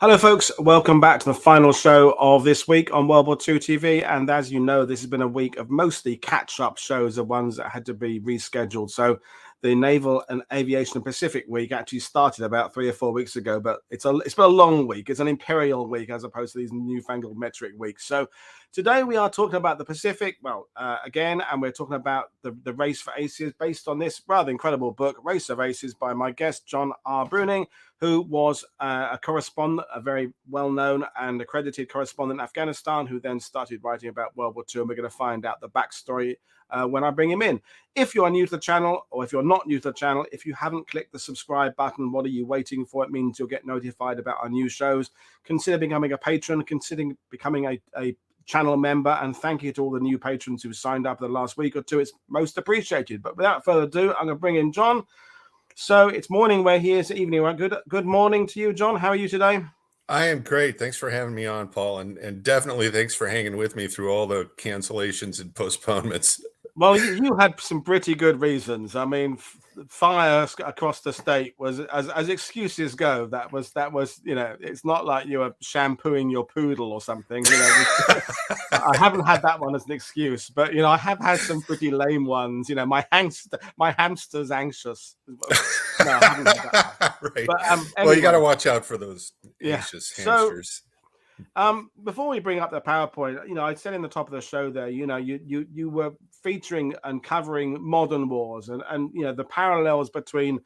Hello, folks. Welcome back to the final show of this week on World War II TV. And as you know, this has been a week of mostly catch-up shows, the ones that had to be rescheduled. So the Naval and Aviation and Pacific week actually started about 3 or 4 weeks ago, but it's been a long week. It's an imperial week as opposed to these newfangled metric weeks. So today we are talking about the Pacific, again, and we're talking about the Race for Aces based on this rather incredible book, Race of Aces, by my guest, John R. Bruning, who was a correspondent, a very well-known and accredited correspondent in Afghanistan, who then started writing about World War II. And we're going to find out the backstory when I bring him in. If you are new to the channel, or if you're not new to the channel, if you haven't clicked the subscribe button, what are you waiting for? It means you'll get notified about our new shows. Consider becoming a patron, consider becoming a channel member, and thank you to all the new patrons who signed up in the last week or two. It's most appreciated. But without further ado, I'm going to bring in John. So it's morning where he is, evening. Right? Good morning to you, John. How are you today? I am great. Thanks for having me on, Paul, and definitely thanks for hanging with me through all the cancellations and postponements. Well, you had some pretty good reasons. I mean, fire across the state was, as excuses go, that was it's not like you were shampooing your poodle or something. I haven't had that one as an excuse, but I have had some pretty lame ones. My hamster's anxious. No, I haven't had that one. Right. But, anyway. Well, you got to watch out for those anxious hamsters. Before we bring up the PowerPoint, I said in the top of the show there, you were featuring and covering modern wars and the parallels between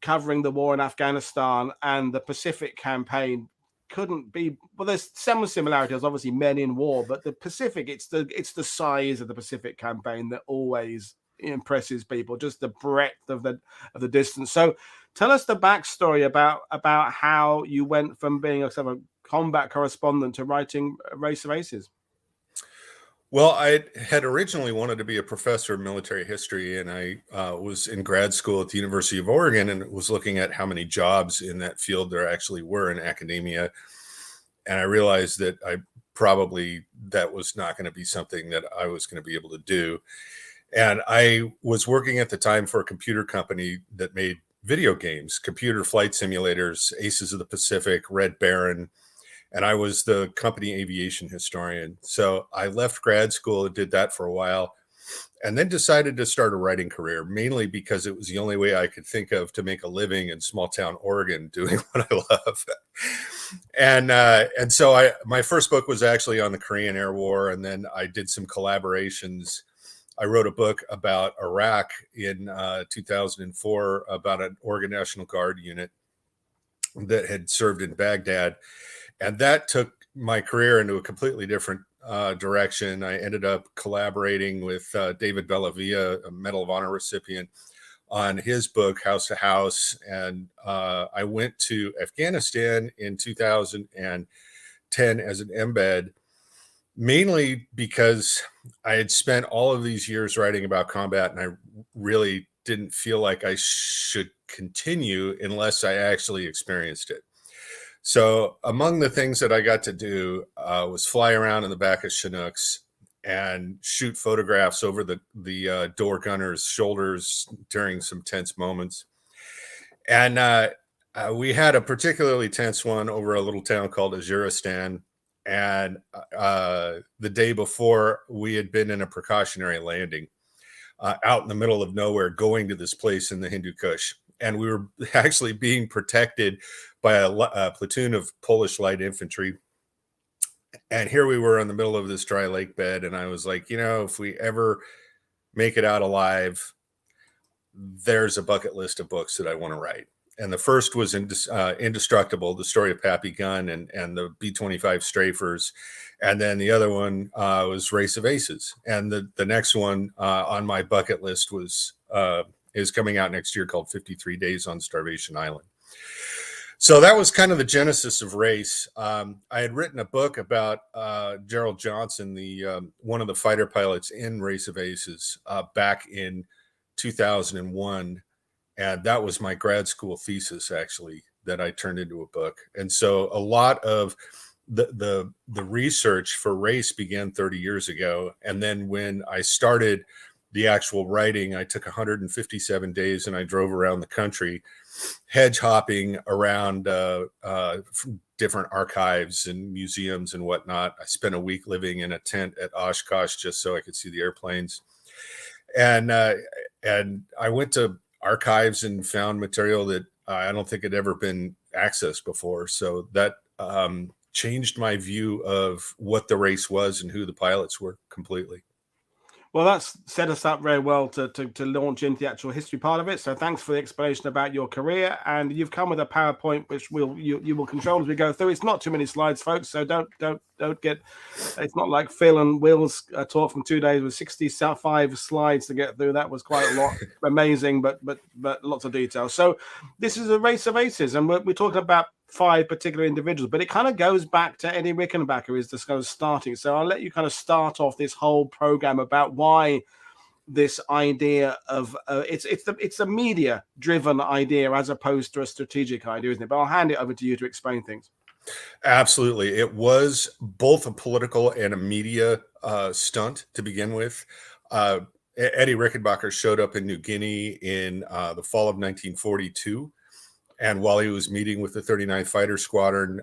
covering the war in Afghanistan and the Pacific campaign couldn't be. Well, there's some similarities, obviously, men in war, but the Pacific, it's the size of the Pacific campaign that always impresses people, just the breadth of the distance. So tell us the backstory about how you went from being a sort of combat correspondent to writing Race of Aces. Well, I had originally wanted to be a professor of military history, and I was in grad school at the University of Oregon and was looking at how many jobs in that field there actually were in academia. And I realized that that was not going to be something that I was going to be able to do. And I was working at the time for a computer company that made video games, computer flight simulators, Aces of the Pacific, Red Baron, and I was the company aviation historian. So I left grad school and did that for a while, and then decided to start a writing career, mainly because it was the only way I could think of to make a living in small town Oregon doing what I love. And so my first book was actually on the Korean Air War, and then I did some collaborations. I wrote a book about Iraq in 2004 about an Oregon National Guard unit that had served in Baghdad. And that took my career into a completely different direction. I ended up collaborating with David Bellavia, a Medal of Honor recipient, on his book, House to House. And I went to Afghanistan in 2010 as an embed, mainly because I had spent all of these years writing about combat, and I really didn't feel like I should continue unless I actually experienced it. So among the things that I got to do was fly around in the back of Chinooks and shoot photographs over the door gunner's shoulders during some tense moments. And we had a particularly tense one over a little town called Azuristan. And the day before, we had been in a precautionary landing out in the middle of nowhere, going to this place in the Hindu Kush. And we were actually being protected by a platoon of Polish light infantry. And here we were in the middle of this dry lake bed. And I was like, if we ever make it out alive, there's a bucket list of books that I want to write. And the first was Indestructible, the story of Pappy Gunn and the B-25 strafers. And then the other one was Race of Aces. And the next one on my bucket list is coming out next year, called 53 Days on Starvation Island. So that was kind of the genesis of Race. I had written a book about Gerald Johnson, the one of the fighter pilots in Race of Aces, back in 2001. And that was my grad school thesis, actually, that I turned into a book. And so a lot of the research for Race began 30 years ago. And then when I started the actual writing, I took 157 days and I drove around the country, hedge hopping around different archives and museums and whatnot. I spent a week living in a tent at Oshkosh just so I could see the airplanes. And I went to archives and found material that I don't think had ever been accessed before. So that changed my view of what the race was and who the pilots were completely. Well, that's set us up very well to launch into the actual history part of it. So thanks for the explanation about your career. And you've come with a PowerPoint, which you will control as we go through. It's not too many slides, folks. So don't get, it's not like Phil and Will's talk from 2 days with 65 slides to get through. That was quite a lot. Amazing, but lots of detail. So this is a race of aces. And we're talking about 5 particular individuals, but it kind of goes back to Eddie Rickenbacker is this kind of starting. So I'll let you kind of start off this whole program about why this idea of it's a media driven idea as opposed to a strategic idea, isn't it? But I'll hand it over to you to explain things. Absolutely. It was both a political and a media stunt to begin with. Eddie Rickenbacker showed up in New Guinea in the fall of 1942. And while he was meeting with the 39th Fighter Squadron,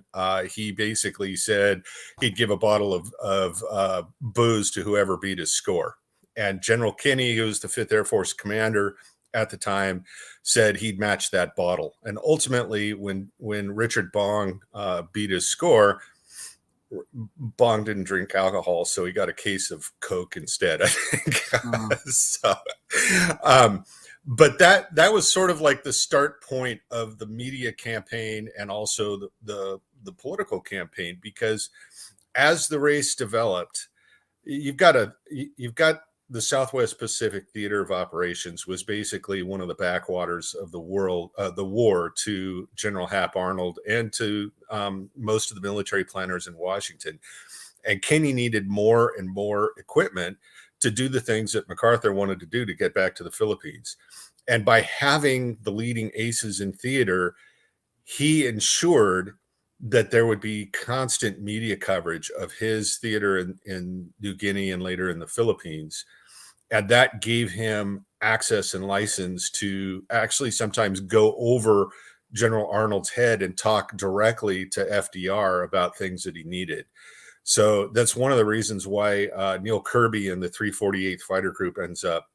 he basically said he'd give a bottle of booze to whoever beat his score. And General Kenney, who was the 5th Air Force commander at the time, said he'd match that bottle. And ultimately, when Richard Bong beat his score, Bong didn't drink alcohol, so he got a case of Coke instead, I think. But that was sort of like the start point of the media campaign and also the political campaign, because as the race developed, you've got the Southwest Pacific Theater of Operations was basically one of the backwaters of the war to General Hap Arnold and to most of the military planners in Washington. And Kenney needed more and more equipment to do the things that MacArthur wanted to do to get back to the Philippines. And by having the leading aces in theater, he ensured that there would be constant media coverage of his theater in New Guinea and later in the Philippines. And that gave him access and license to actually sometimes go over General Arnold's head and talk directly to FDR about things that he needed. So that's one of the reasons why Neel Kearby in the 348th Fighter Group ends up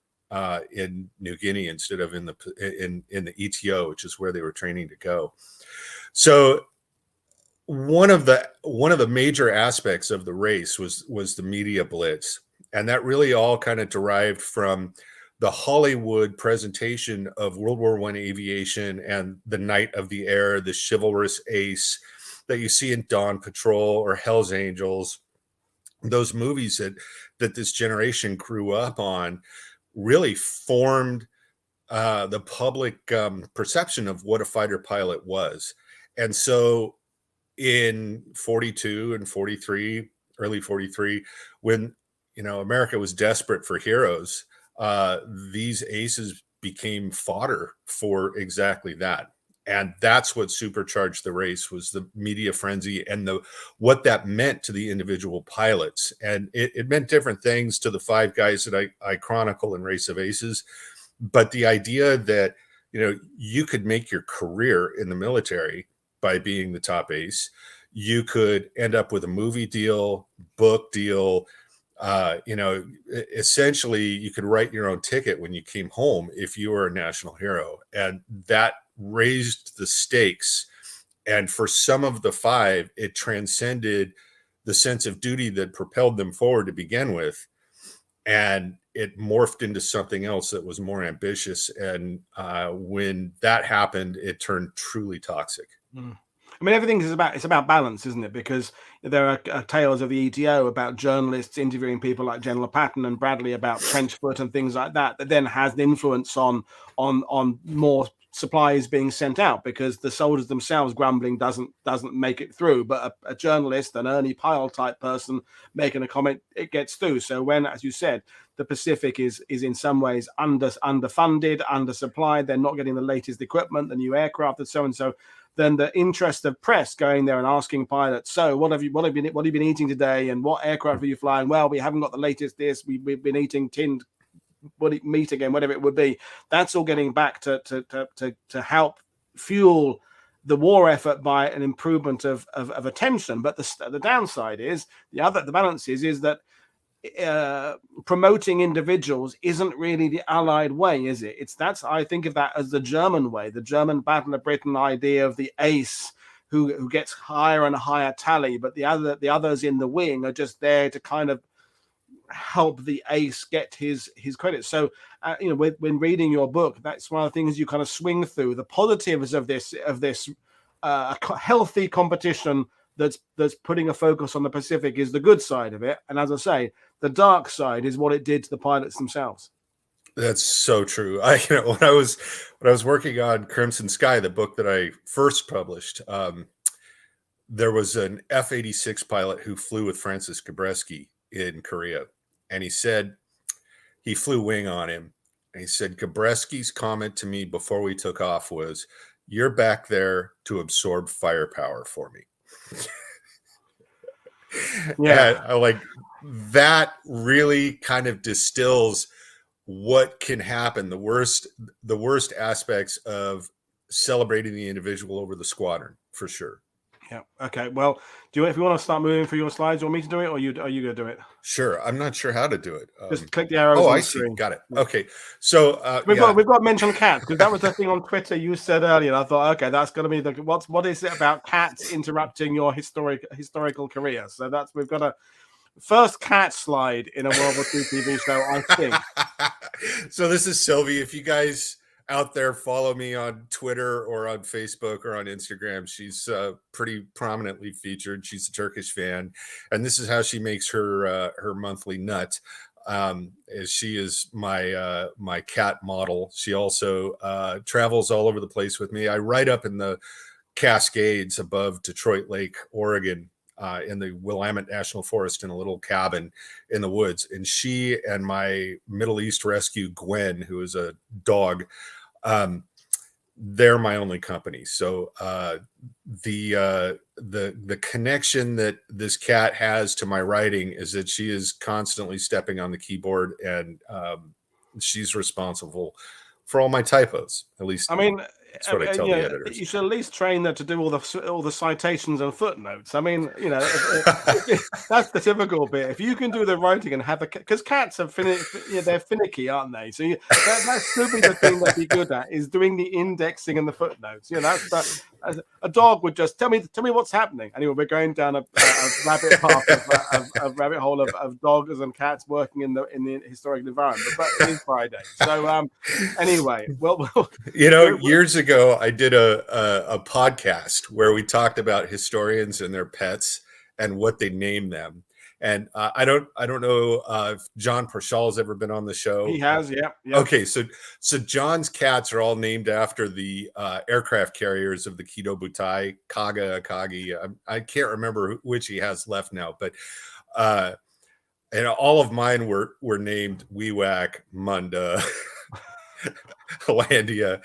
in New Guinea instead of in the ETO, which is where they were training to go. So one of the major aspects of the race was the Media Blitz, and that really all kind of derived from the Hollywood presentation of World War I aviation and the Knight of the Air, the chivalrous ace that you see in Dawn Patrol or Hell's Angels. Those movies that this generation grew up on really formed the public perception of what a fighter pilot was. And so in 42 and 43, early 43, when America was desperate for heroes, these aces became fodder for exactly that. And that's what supercharged the race, was the media frenzy and what that meant to the individual pilots. And it meant different things to the 5 guys that I chronicle in Race of Aces. But the idea that, you could make your career in the military by being the top ace. You could end up with a movie deal, book deal. Essentially, you could write your own ticket when you came home if you were a national hero. And that raised the stakes. And for some of the 5, it transcended the sense of duty that propelled them forward to begin with. And it morphed into something else that was more ambitious. And when that happened, it turned truly toxic. I mean, everything is about balance, isn't it? Because there are tales of the ETO about journalists interviewing people like General Patton and Bradley about trench foot and things like that then has an influence on more supplies being sent out, because the soldiers themselves grumbling doesn't make it through, but a journalist, an Ernie Pyle type person making a comment, it gets through. So when, as you said, the Pacific is in some ways underfunded, undersupplied, they're not getting the latest equipment, the new aircraft, and so on. So then the interest of press going there and asking pilots, so what have you been eating today, and what aircraft are you flying? Well, we haven't got the latest this. We've been eating tinned meet again, whatever it would be. That's all getting back to help fuel the war effort by an improvement of attention. But the downside is the balance is that promoting individuals isn't really the Allied way, is it? I think of that as the German way, the German Battle of Britain idea of the ace who gets higher and higher tally, but the others in the wing are just there to kind of help the ace get his credit. So when reading your book, that's one of the things you kind of swing through the positives of this healthy competition that's putting a focus on the Pacific is the good side of it, and as I say, the dark side is what it did to the pilots themselves. That's so true. When I was working on Crimson Sky, the book that I first published, there was an F-86 pilot who flew with Francis Gabreski in Korea, and he said he flew wing on him, and he said Gabreski's comment to me before we took off was, "You're back there to absorb firepower for me." Yeah, I like that. Really kind of distills what can happen. The worst aspects of celebrating the individual over the squadron, for sure. Yeah. Okay. Well, if you want to start moving through your slides, you want me to do it, or are you going to do it? Sure. I'm not sure how to do it. Just click the arrows. Oh, on I the see. screen. Got it. Okay. So we've got to mention cats, because that was the thing on Twitter you said earlier. And I thought, okay, that's going to be what is it about cats interrupting your historical career? So we've got a first cat slide in a World War II TV show, I think. So this is Sylvie. If you guys out there follow me on Twitter or on Facebook or on Instagram, she's pretty prominently featured. She's a Turkish fan, and this is how she makes her monthly nut. She is my cat model. She also travels all over the place with me. I write up in the Cascades above Detroit Lake, Oregon, in the Willamette National Forest in a little cabin in the woods. And she and my Middle East rescue, Gwen, who is a dog, they're my only company. So the connection that this cat has to my writing is that she is constantly stepping on the keyboard, and she's responsible for all my typos. At least, I mean, that's what I tell the editors. You should at least train them to do all the citations and footnotes. I mean, that's the typical bit. If you can do the writing and have because cats are they're finicky, aren't they? So that should be the thing they'd be good at, is doing the indexing and the footnotes. That's a dog would just tell me what's happening. Anyway, we're going down a rabbit path of rabbit hole of dogs and cats working in the historical environment. But it is Friday, so anyway, well, years ago, I did a podcast where we talked about historians and their pets and what they name them. And I don't know if John Pershall has ever been on the show. He has, yeah. Okay, so John's cats are all named after the aircraft carriers of the Kido Butai, Kaga, Akagi. I can't remember which he has left now, but and all of mine were named Wewak, Munda, Hollandia.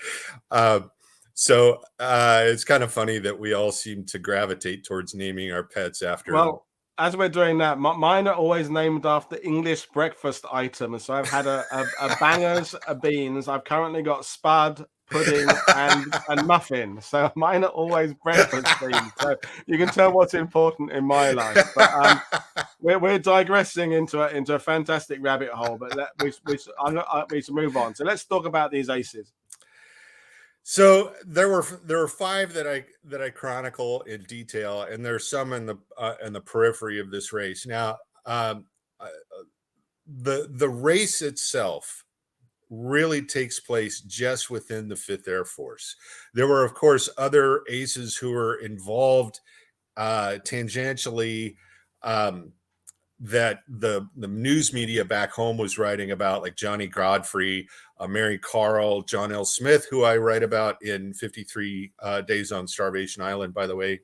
So it's kind of funny that we all seem to gravitate towards naming our pets after. Well, as we're doing that, mine are always named after English breakfast items. So I've had a bangers, a beans. I've currently got spud, pudding, and muffin. So mine are always breakfast themed. So you can tell what's important in my life. But we're digressing into a fantastic rabbit hole. But we should move on. So let's talk about these aces. So there were five that I chronicle in detail, and there's some in the periphery of this race. Now, the race itself really takes place just within the 5th Air Force. There were, of course, other aces who were involved tangentially, that the news media back home was writing about, like Johnny Godfrey, Mary Carl, John L. Smith, who I write about in 53 Days on Starvation Island, by the way.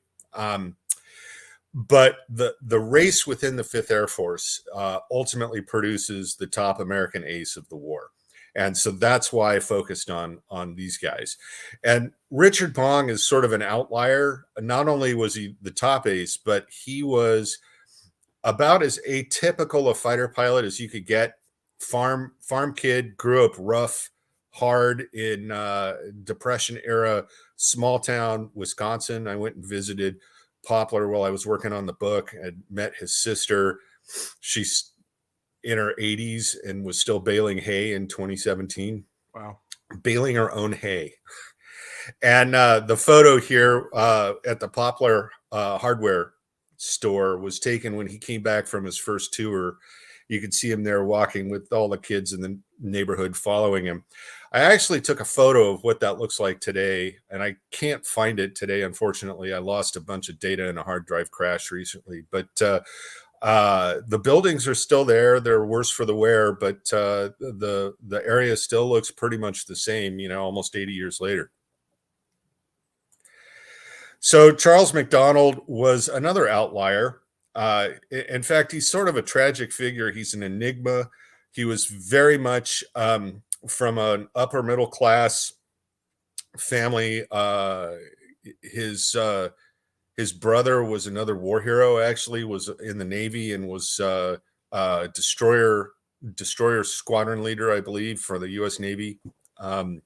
But the race within the 5th Air Force ultimately produces the top American ace of the war. And so that's why I focused on these guys. And Richard Bong is sort of an outlier. Not only was he the top ace, but he was about as atypical a fighter pilot as you could get farm kid, grew up rough, hard in Depression era, small town Wisconsin. I went and visited Poplar while I was working on the book and met his sister. She's in her 80s and was still baling hay in 2017. Wow. Baling her own hay. And the photo here at the Poplar hardware store was taken when he came back from his first tour. You could see him there walking with all the kids in the neighborhood following him. I actually took a photo of what that looks like today, and I can't find it today. Unfortunately, I lost a bunch of data in a hard drive crash recently, but the buildings are still there. They're worse for the wear, but the area still looks pretty much the same, almost 80 years later. So Charles Mcdonald was another outlier. In fact, he's sort of a tragic figure. He's an enigma. He was very much from an upper middle class family. His brother was another war hero, actually, was in the Navy and was destroyer squadron leader, I believe, for the U.S. Navy. And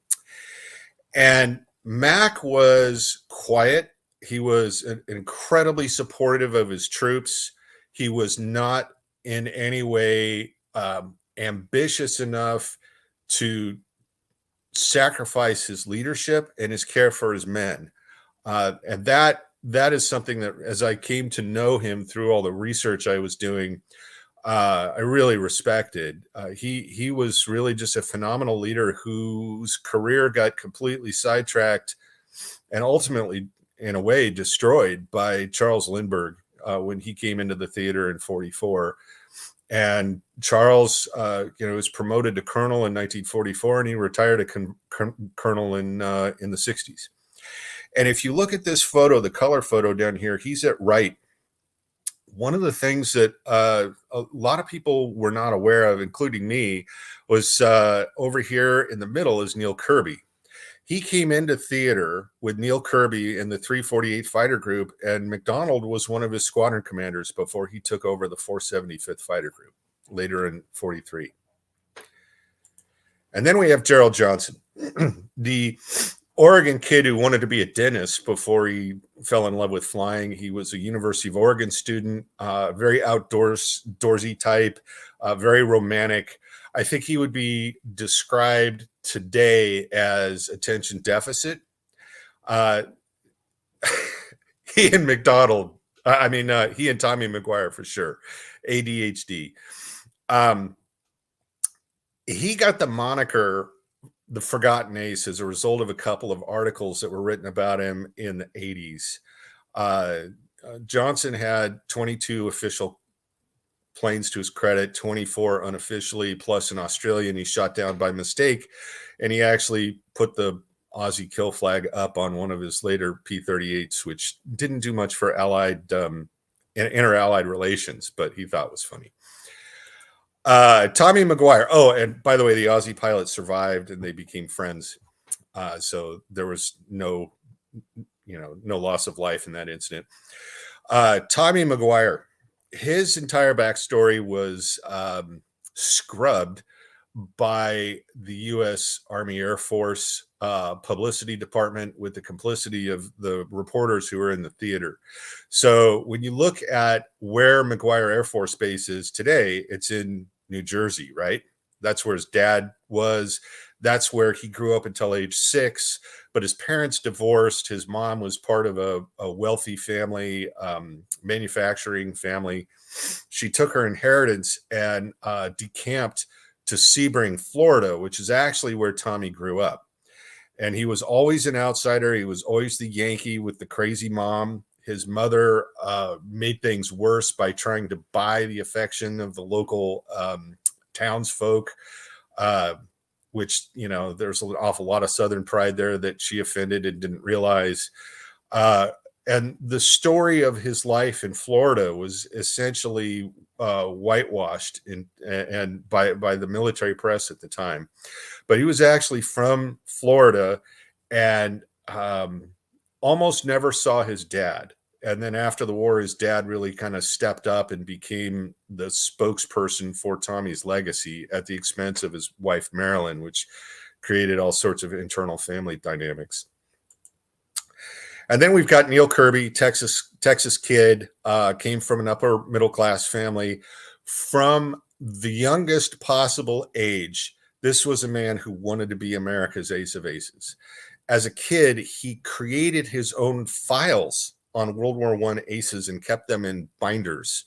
Mac was quiet. He was incredibly supportive of his troops. He was not in any way ambitious enough to sacrifice his leadership and his care for his men. And that is something that, as I came to know him through all the research I was doing, I really respected. He was really just a phenomenal leader whose career got completely sidetracked and ultimately, in a way, destroyed by Charles Lindbergh when he came into the theater in 1944. And Charles, was promoted to colonel in 1944, and he retired a colonel in the 60s. And if you look at this photo, the color photo down here, he's at right. One of the things that a lot of people were not aware of, including me, was over here in the middle is Neel Kearby. He came into theater with Neel Kearby in the 348 Fighter Group, and McDonald was one of his squadron commanders before he took over the 475th Fighter Group later in 43. And then we have Gerald Johnson, the Oregon kid who wanted to be a dentist before he fell in love with flying. He was a University of Oregon student, very outdoorsy type, very romantic. I think he would be described today as attention deficit. He and McDonald, he and Tommy McGuire for sure, ADHD. He got the moniker the Forgotten Ace as a result of a couple of articles that were written about him in the 80s. Johnson had 22 official planes to his credit, 24 unofficially, plus an Australian he shot down by mistake. And he actually put the Aussie kill flag up on one of his later P-38s, which didn't do much for inter-allied relations, but he thought was funny. Tommy McGuire. Oh, and by the way, the Aussie pilot survived and they became friends. So there was no loss of life in that incident. Tommy McGuire, his entire backstory was scrubbed by the U.S. Army Air Force publicity department with the complicity of the reporters who were in the theater. So when you look at where McGuire Air Force Base is today, it's in New Jersey, right? That's where his dad was. That's where he grew up until age 6. But his parents divorced. His mom was part of a wealthy family, manufacturing family. She took her inheritance and decamped to Sebring, Florida, which is actually where Tommy grew up. And he was always an outsider. He was always the Yankee with the crazy mom. His mother made things worse by trying to buy the affection of the local townsfolk, which, there's an awful lot of Southern pride there that she offended and didn't realize. And the story of his life in Florida was essentially whitewashed and by the military press at the time. But he was actually from Florida and almost never saw his dad. And then after the war, his dad really kind of stepped up and became the spokesperson for Tommy's legacy at the expense of his wife, Marilyn, which created all sorts of internal family dynamics. And then we've got Neel Kearby, Texas kid, came from an upper middle class family. From the youngest possible age, this was a man who wanted to be America's ace of aces. As a kid, he created his own files on World War I aces and kept them in binders,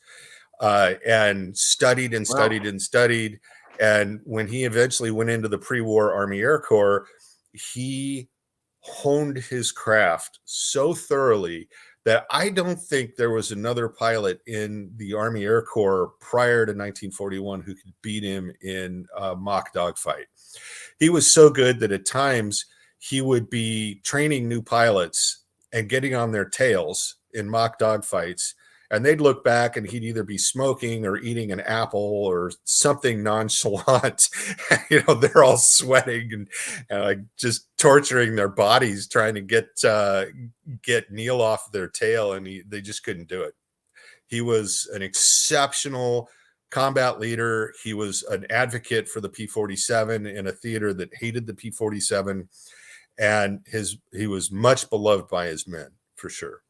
and studied and studied and studied. And when he eventually went into the pre-war Army Air Corps, he honed his craft so thoroughly that I don't think there was another pilot in the Army Air Corps prior to 1941 who could beat him in a mock dogfight. He was so good that at times he would be training new pilots and getting on their tails in mock dogfights, and they'd look back and he'd either be smoking or eating an apple or something nonchalant. They're all sweating and like just torturing their bodies trying to get Neel off their tail, and they just couldn't do it. He was an exceptional combat leader. He was an advocate for the P-47 in a theater that hated the P-47, and he was much beloved by his men, for sure.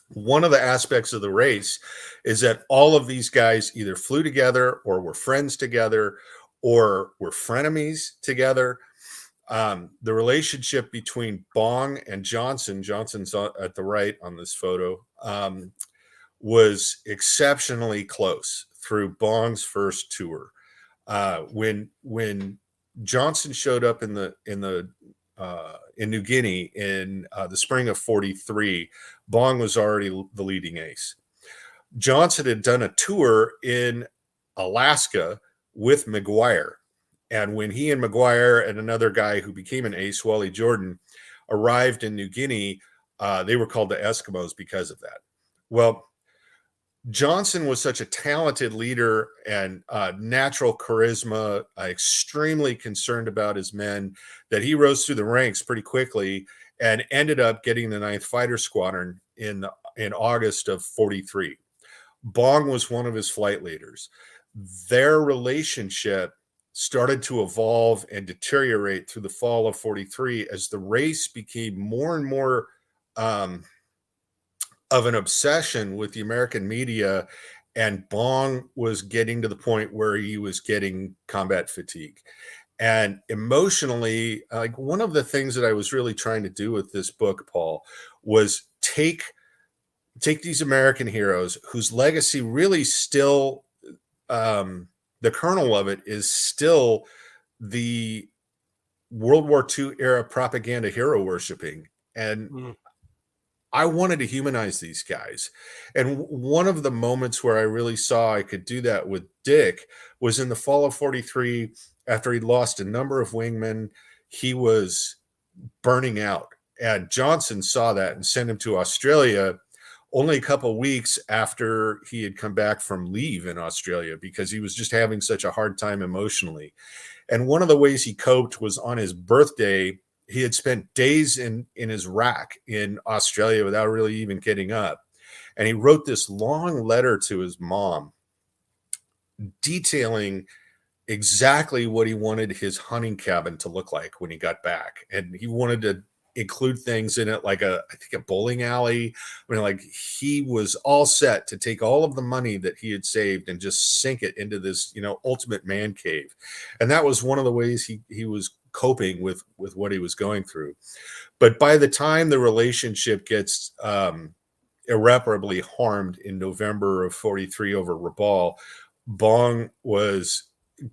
One of the aspects of the race is that all of these guys either flew together or were friends together or were frenemies together. The relationship between Bong and Johnson's at the right on this photo, was exceptionally close through Bong's first tour. When Johnson showed up in New Guinea in the spring of 43, Bong was already the leading ace. Johnson had done a tour in Alaska with McGuire. And when he and McGuire and another guy who became an ace, Wally Jordan, arrived in New Guinea, they were called the Eskimos because of that. Well, Johnson was such a talented leader and natural charisma, extremely concerned about his men, that he rose through the ranks pretty quickly and ended up getting the 9th Fighter Squadron in August of 43. Bong was one of his flight leaders. Their relationship started to evolve and deteriorate through the fall of 43 as the race became more and more of an obsession with the American media, and Bong was getting to the point where he was getting combat fatigue. And emotionally, like, one of the things that I was really trying to do with this book, Paul, was take these American heroes whose legacy really still, the kernel of it is still the World War II era propaganda hero worshiping. And I wanted to humanize these guys. And one of the moments where I really saw I could do that with Dick was in the fall of 43, after he'd lost a number of wingmen. He was burning out. And Johnson saw that and sent him to Australia only a couple of weeks after he had come back from leave in Australia, because he was just having such a hard time emotionally. And one of the ways he coped was on his birthday. He had spent days in his rack in Australia without really even getting up. And he wrote this long letter to his mom detailing exactly what he wanted his hunting cabin to look like when he got back. And he wanted to include things in it like I think a bowling alley. I mean, like, he was all set to take all of the money that he had saved and just sink it into this, ultimate man cave. And that was one of the ways he was coping with what he was going through. But by the time the relationship gets irreparably harmed in November of 43 over Rabaul, Bong was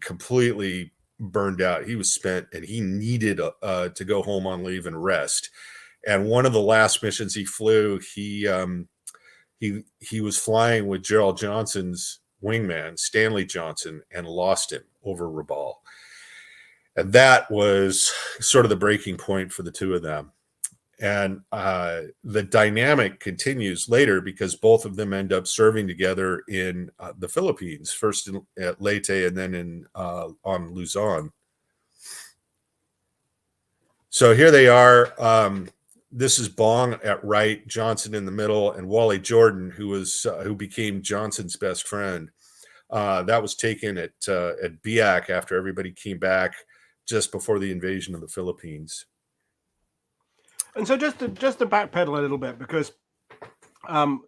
completely burned out. He was spent, and he needed to go home on leave and rest. And one of the last missions he flew, he was flying with Gerald Johnson's wingman, Stanley Johnson, and lost him over Rabaul. And that was sort of the breaking point for the two of them. And the dynamic continues later, because both of them end up serving together in the Philippines, first at Leyte and then on Luzon. So here they are. this is Bong at right, Johnson in the middle, and Wally Jordan, who became Johnson's best friend. That was taken at Biak after everybody came back just before the invasion of the Philippines. And so just to backpedal a little bit, because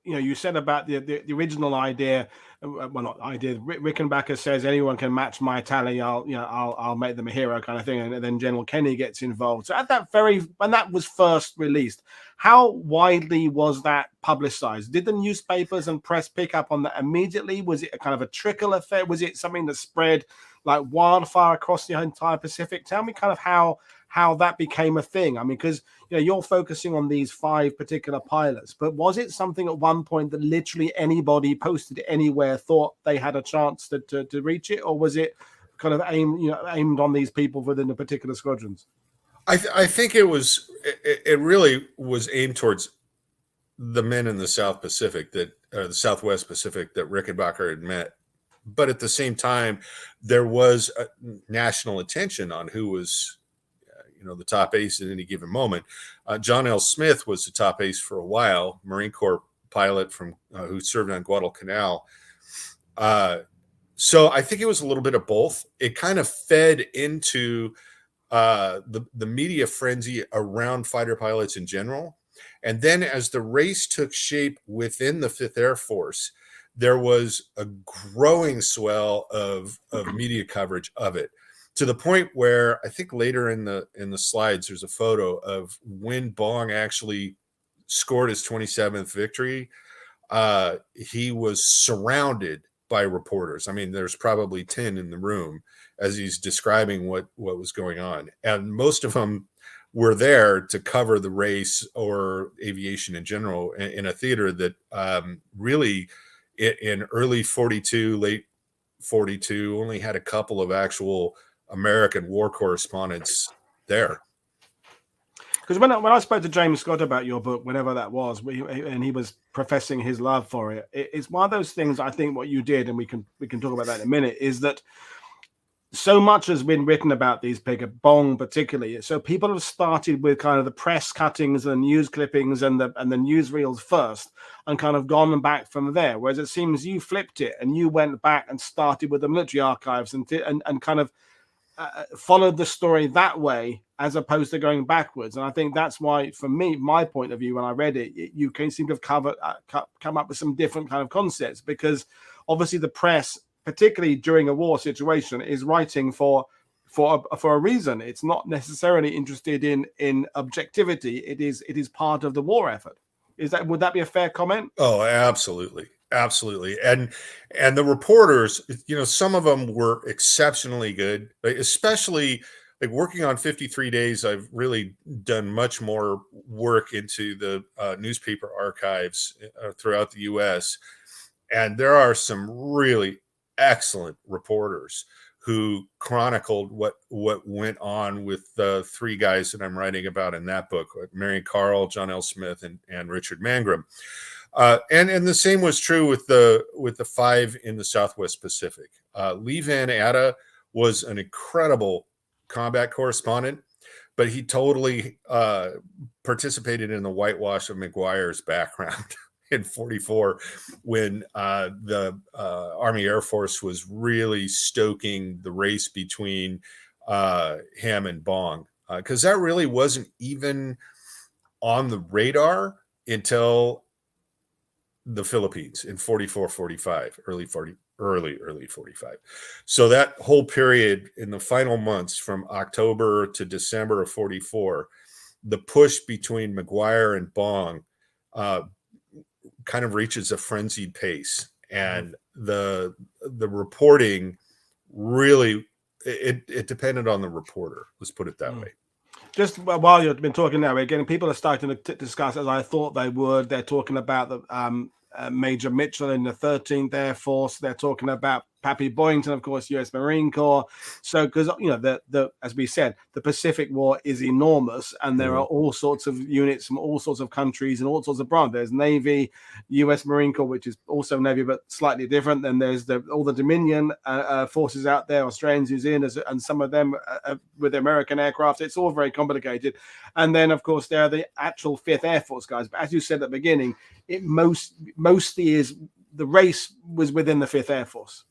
you said about the original idea. Well, not idea. Rickenbacker says anyone can match my tally. I'll make them a hero, kind of thing. And then General Kenney gets involved. So when that was first released, how widely was that publicized? Did the newspapers and press pick up on that immediately? Was it a kind of a trickle effect? Was it something that spread like wildfire across the entire Pacific? Tell me kind of how that became a thing. I mean, because you're focusing on these 5 particular pilots, but was it something at one point that literally anybody posted anywhere thought they had a chance to reach it, or was it kind of aimed on these people within the particular squadrons? I think it really was aimed towards the men in the South Pacific the Southwest Pacific that Rickenbacker had met. But at the same time, there was a national attention on who was the top ace at any given moment. John L. Smith was the top ace for a while, Marine Corps pilot from who served on Guadalcanal. So I think it was a little bit of both. It kind of fed into the media frenzy around fighter pilots in general. And then as the race took shape within the 5th Air Force, there was a growing swell of media coverage of it, to the point where I think later in the slides, there's a photo of when Bong actually scored his 27th victory. He was surrounded by reporters. I mean, there's probably 10 in the room as he's describing what was going on. And most of them were there to cover the race or aviation in general in a theater that really in early 42, late 42, only had a couple of actual American war correspondents there. Because when I spoke to James Scott about your book, whenever that was, and he was professing his love for it, it's one of those things. I think what you did, and we can talk about that in a minute, is that so much has been written about these people, Bong particularly. So people have started with kind of the press cuttings and news clippings and the newsreels first, and kind of gone back from there. Whereas it seems you flipped it and you went back and started with the military archives and kind of followed the story that way, as opposed to going backwards. And I think that's why, for me, my point of view, when I read it, you can seem to have come up with some different kind of concepts, because obviously the press, particularly during a war situation, is writing for a reason. It's not necessarily interested in objectivity. It is part of the war effort. Would that be a fair comment? Oh, absolutely. Absolutely. And the reporters, some of them were exceptionally good, especially like working on 53 Days. I've really done much more work into the newspaper archives throughout the U.S. And there are some really excellent reporters who chronicled what went on with the 3 guys that I'm writing about in that book, Marion Carl, John L. Smith, and Richard Mangrum. And the same was true with the 5 in the Southwest Pacific. Lee Van Atta was an incredible combat correspondent, but he totally participated in the whitewash of McGuire's background in 44, when the Army Air Force was really stoking the race between him and Bong, because that really wasn't even on the radar until the Philippines in 44, 45, early 45. So that whole period in the final months from October to December of 44, the push between McGuire and Bong kind of reaches a frenzied pace, and the reporting really it depended on the reporter. Let's put it that way. Just while you've been talking now, again, people are starting to discuss, as I thought they would. They're talking about the Major Mitchell in the 13th Air Force. They're talking about Pappy Boyington, of course, U.S. Marine Corps. So, because the as we said, the Pacific War is enormous, and there are all sorts of units from all sorts of countries and all sorts of branches. There's Navy, U.S. Marine Corps, which is also Navy but slightly different. Then there's all the Dominion forces out there, Australians, New Zealanders, and some of them with American aircraft. It's all very complicated. And then, of course, there are the actual 5th Air Force guys. But as you said at the beginning, it mostly is the race was within the 5th Air Force.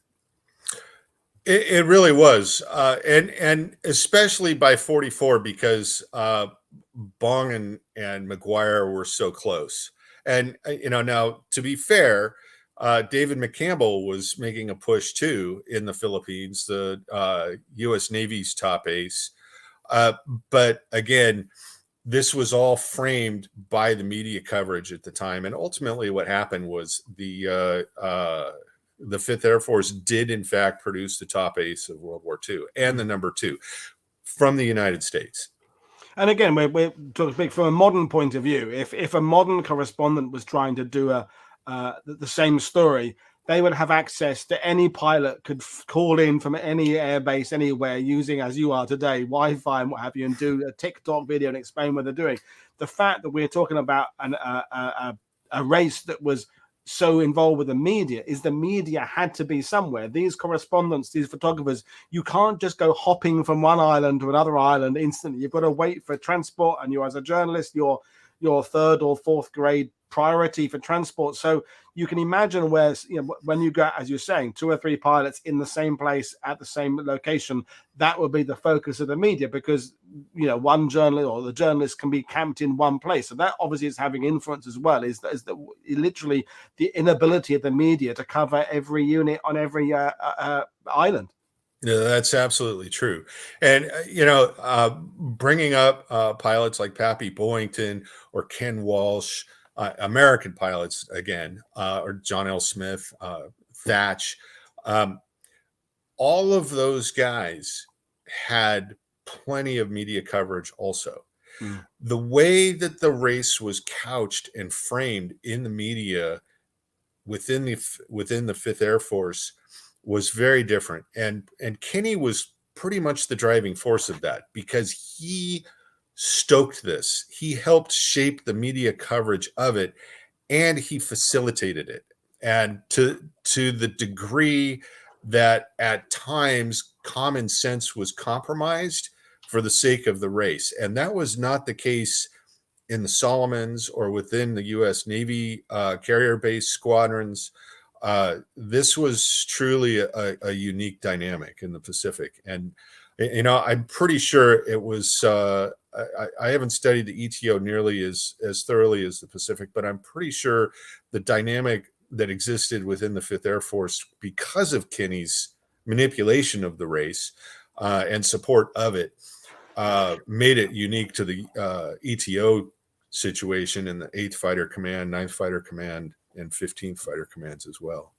It really was, and especially by 44 because Bong and McGuire were so close. And now to be fair, David McCampbell was making a push too in the Philippines, the U.S. Navy's top ace. But again, this was all framed by the media coverage at the time, and ultimately, what happened was the 5th Air Force did, in fact, produce the top ace of World War II and the number 2 from the United States. And again, we're talking from a modern point of view. If a modern correspondent was trying to do the same story, they would have access to any pilot could call in from any airbase anywhere using, as you are today, Wi-Fi and what have you, and do a TikTok video and explain what they're doing. The fact that we're talking about a race that was so involved with the media is the media had to be somewhere. These correspondents, these photographers, you can't just go hopping from one island to another island instantly. You've got to wait for transport, and you, as a journalist, your 3rd or 4th grade priority for transport. So you can imagine where, when you got, as you're saying, 2 or 3 pilots in the same place at the same location, that would be the focus of the media, because one journalist or the journalist can be camped in one place. So that obviously is having influence as well. Is literally the inability of the media to cover every unit on every island. Yeah, that's absolutely true. And, bringing up pilots like Pappy Boyington or Ken Walsh, American pilots, again, or John L. Smith, Thatch, all of those guys had plenty of media coverage also. The way that the race was couched and framed in the media within the 5th Air Force was very different. And Kenney was pretty much the driving force of that, because he stoked this. He helped shape the media coverage of it, and he facilitated it. And to the degree that at times common sense was compromised for the sake of the race. And that was not the case in the Solomons or within the U.S. Navy carrier-based squadrons. This was truly a unique dynamic in the Pacific. And, I'm pretty sure it was, I haven't studied the ETO nearly as thoroughly as the Pacific, but I'm pretty sure the dynamic that existed within the 5th Air Force, because of Kenney's manipulation of the race and support of it, made it unique to the ETO situation in the 8th Fighter Command, 9th Fighter Command, and 15th Fighter Commands as well.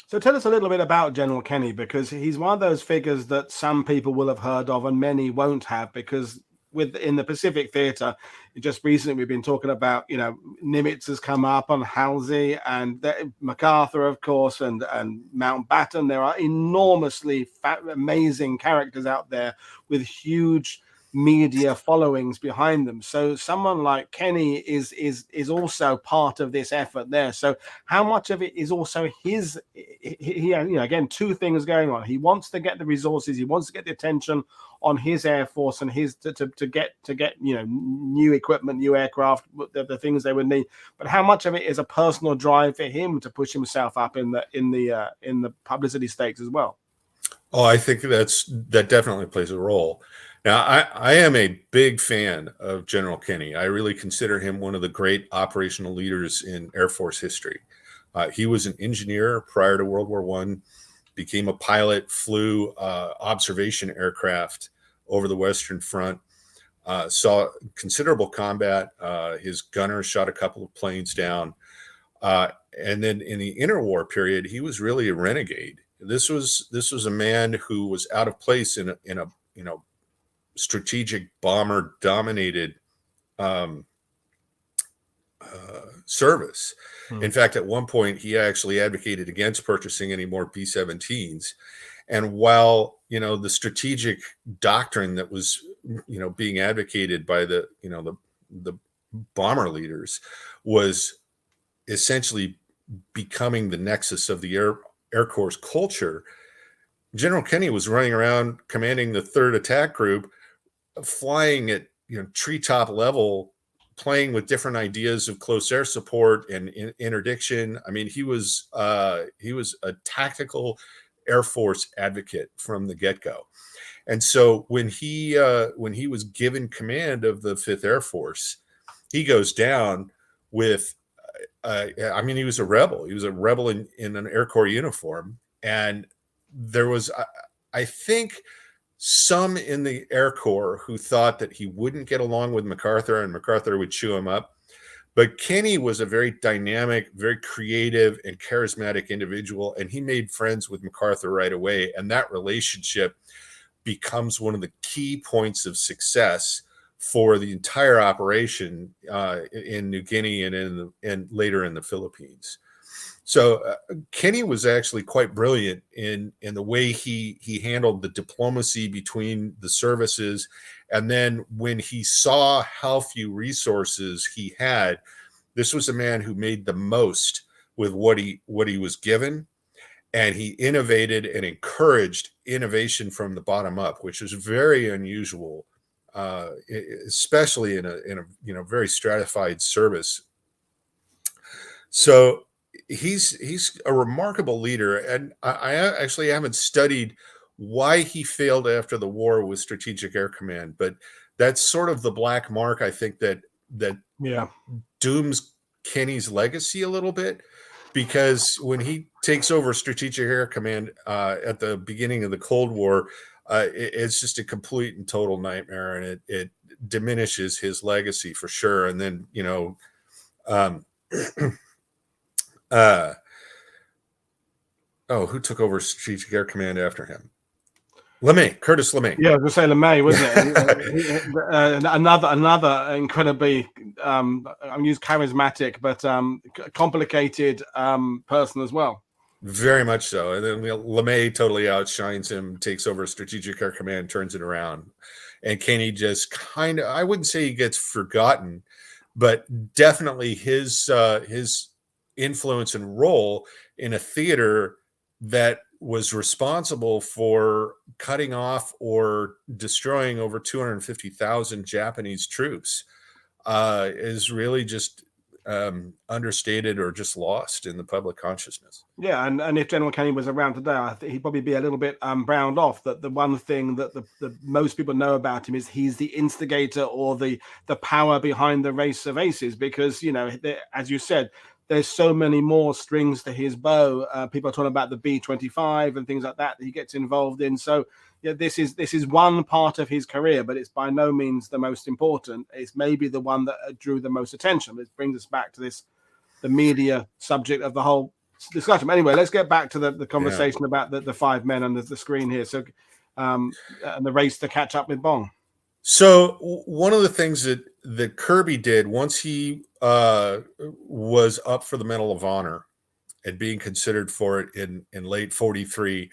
So tell us a little bit about General Kenney, because he's one of those figures that some people will have heard of and many won't have, because in the Pacific Theater, just recently we've been talking about, Nimitz has come up on Halsey and MacArthur, of course, and Mountbatten. There are enormously amazing characters out there with huge media followings behind them. So someone like Kenney is also part of this effort there. So how much of it is also his? He again, 2 things going on. He wants to get the resources. He wants to get the attention on his Air Force and his to get new equipment, new aircraft, the things they would need. But how much of it is a personal drive for him to push himself up in the publicity stakes as well? Oh, I think that definitely plays a role. Now, I am a big fan of General Kenney. I really consider him one of the great operational leaders in Air Force history. He was an engineer prior to World War I, became a pilot, flew observation aircraft over the Western Front, saw considerable combat. His gunner shot a couple of planes down. And then in the interwar period, he was really a renegade. This was a man who was out of place in a strategic bomber dominated service. In fact, at one point, he actually advocated against purchasing any more B-17s. And while, the strategic doctrine that was, being advocated by the bomber leaders was essentially becoming the nexus of the Air Corps culture, General Kenney was running around commanding the 3rd Attack Group, flying at treetop level, playing with different ideas of close air support and interdiction. I mean, he was a tactical Air Force advocate from the get-go. And so when he was given command of the 5th Air Force, he goes down with he was a rebel. He was a rebel in an Air Corps uniform. And there was, I think, some in the Air Corps who thought that he wouldn't get along with MacArthur and MacArthur would chew him up. But Kenney was a very dynamic, very creative and charismatic individual, and he made friends with MacArthur right away. And that relationship becomes one of the key points of success for the entire operation in New Guinea and later in the Philippines. So Kenney was actually quite brilliant in the way he handled the diplomacy between the services. And then when he saw how few resources he had, this was a man who made the most with what he was given. And he innovated and encouraged innovation from the bottom up, which was very unusual, especially in a very stratified service. So he's a remarkable leader, and I actually haven't studied why he failed after the war with Strategic Air Command, but that's sort of the black mark, I think, that dooms Kenney's legacy a little bit, because when he takes over Strategic Air Command at the beginning of the Cold War, it's just a complete and total nightmare, and it diminishes his legacy for sure. And then who took over Strategic Air Command after him? Curtis LeMay. Yeah, I was going to say LeMay, wasn't it? Another incredibly, I use charismatic, but complicated person as well. Very much so. And then LeMay totally outshines him, takes over Strategic Air Command, turns it around. And Kenney just kind of, I wouldn't say he gets forgotten, but definitely his influence and role in a theater that was responsible for cutting off or destroying over 250,000 Japanese troops is really just understated or just lost in the public consciousness. Yeah, and if General Kenney was around today, I think he'd probably be a little bit browned off. That the one thing that the most people know about him is he's the instigator or the power behind the race of aces, because as you said, there's so many more strings to his bow. People are talking about the B-25 and things like that he gets involved in. So yeah, this is one part of his career, but it's by no means the most important. It's maybe the one that drew the most attention. It brings us back to the media subject of the whole discussion. But anyway, let's get back to the conversation about the 5 men on the screen here. So and the race to catch up with Bong. So one of the things that Kirby did once he was up for the Medal of Honor and being considered for it in late 43,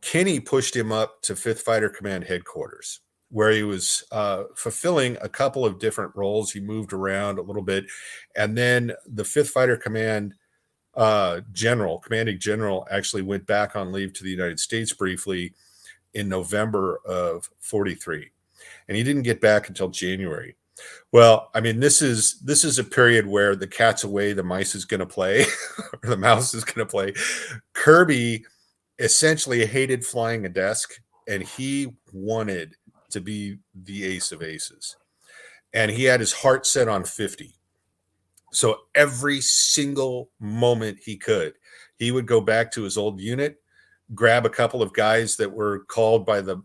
Kenney pushed him up to 5th Fighter Command headquarters, where he was fulfilling a couple of different roles. He moved around a little bit. And then the 5th Fighter Command commanding general actually went back on leave to the United States briefly in November of 43. And he didn't get back until January. Well, I mean, this is a period where the cat's away, the mice is going to play, or the mouse is going to play. Kirby essentially hated flying a desk, and he wanted to be the ace of aces. And he had his heart set on 50. So every single moment he could, he would go back to his old unit, grab a couple of guys that were called by the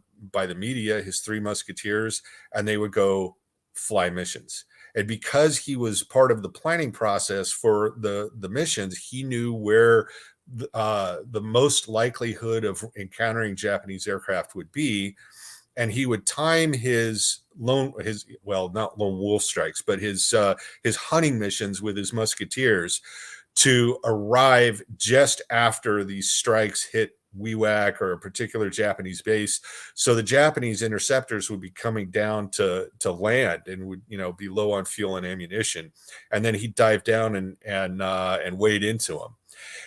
media, his 3 musketeers, and they would go fly missions. And because he was part of the planning process for the missions, he knew where the most likelihood of encountering Japanese aircraft would be. and he would time his not lone wolf strikes, but his hunting missions with his musketeers to arrive just after these strikes hit WWII or a particular Japanese base. So the Japanese interceptors would be coming down to land and would, be low on fuel and ammunition. And then he'd dive down and wade into them.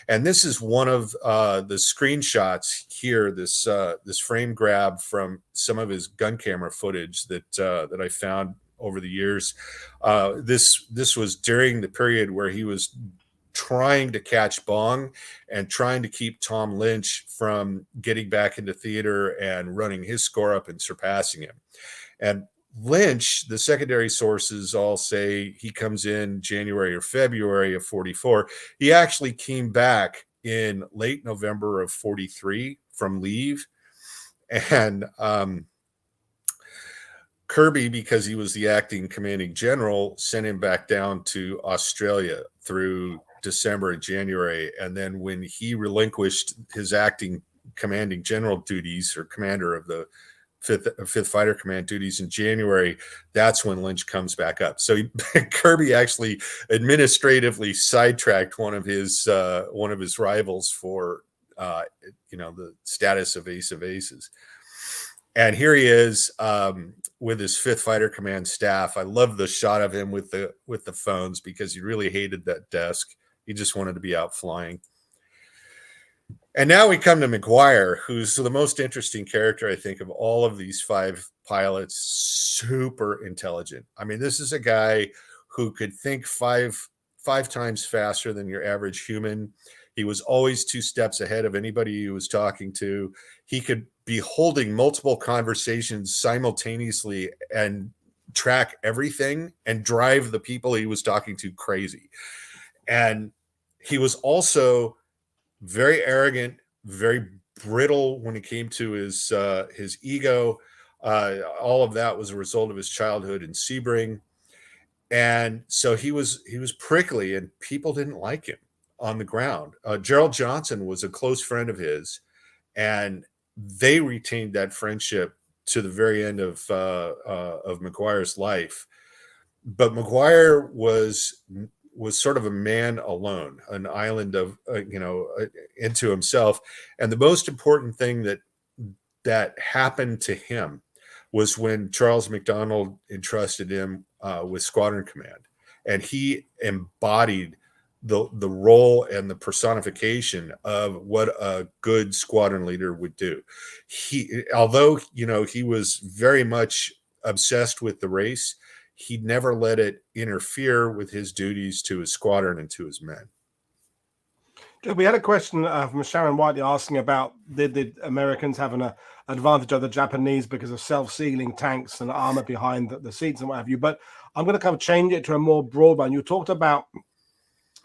And this is one of the screenshots here, this frame grab from some of his gun camera footage that I found over the years. This was during the period where he was trying to catch Bong and trying to keep Tom Lynch from getting back into theater and running his score up and surpassing him. And Lynch, the secondary sources all say he comes in January or February of 44. He actually came back in late November of 43 from leave. And Kirby, because he was the acting commanding general, sent him back down to Australia through December and January. And then when he relinquished his acting commanding general duties, or commander of the 5th Fighter Command duties in January, that's when Lynch comes back up. So Kirby actually administratively sidetracked one of his rivals for the status of Ace of Aces. And here he is with his 5th Fighter Command staff. I love the shot of him with the phones, because he really hated that desk. He just wanted to be out flying. And now we come to McGuire, who's the most interesting character, I think, of all of these 5 pilots. Super intelligent. I mean, this is a guy who could think five times faster than your average human. He was always 2 steps ahead of anybody he was talking to. He could be holding multiple conversations simultaneously and track everything and drive the people he was talking to crazy. And he was also very arrogant, very brittle when it came to his ego. All of that was a result of his childhood in Sebring. And so he was prickly, and people didn't like him on the ground. Gerald Johnson was a close friend of his, and they retained that friendship to the very end of McGuire's life. But McGuire was sort of a man alone, an island of into himself. And the most important thing that happened to him was when Charles McDonald entrusted him with squadron command, and he embodied the role and the personification of what a good squadron leader would do. Although he was very much obsessed with the race, he never let it interfere with his duties to his squadron and to his men. We had a question from Sharon Whiteley asking about, did the Americans have an advantage of the Japanese because of self-sealing tanks and armor behind the seats and what have you? But I'm going to kind of change it to a more broad one. You talked about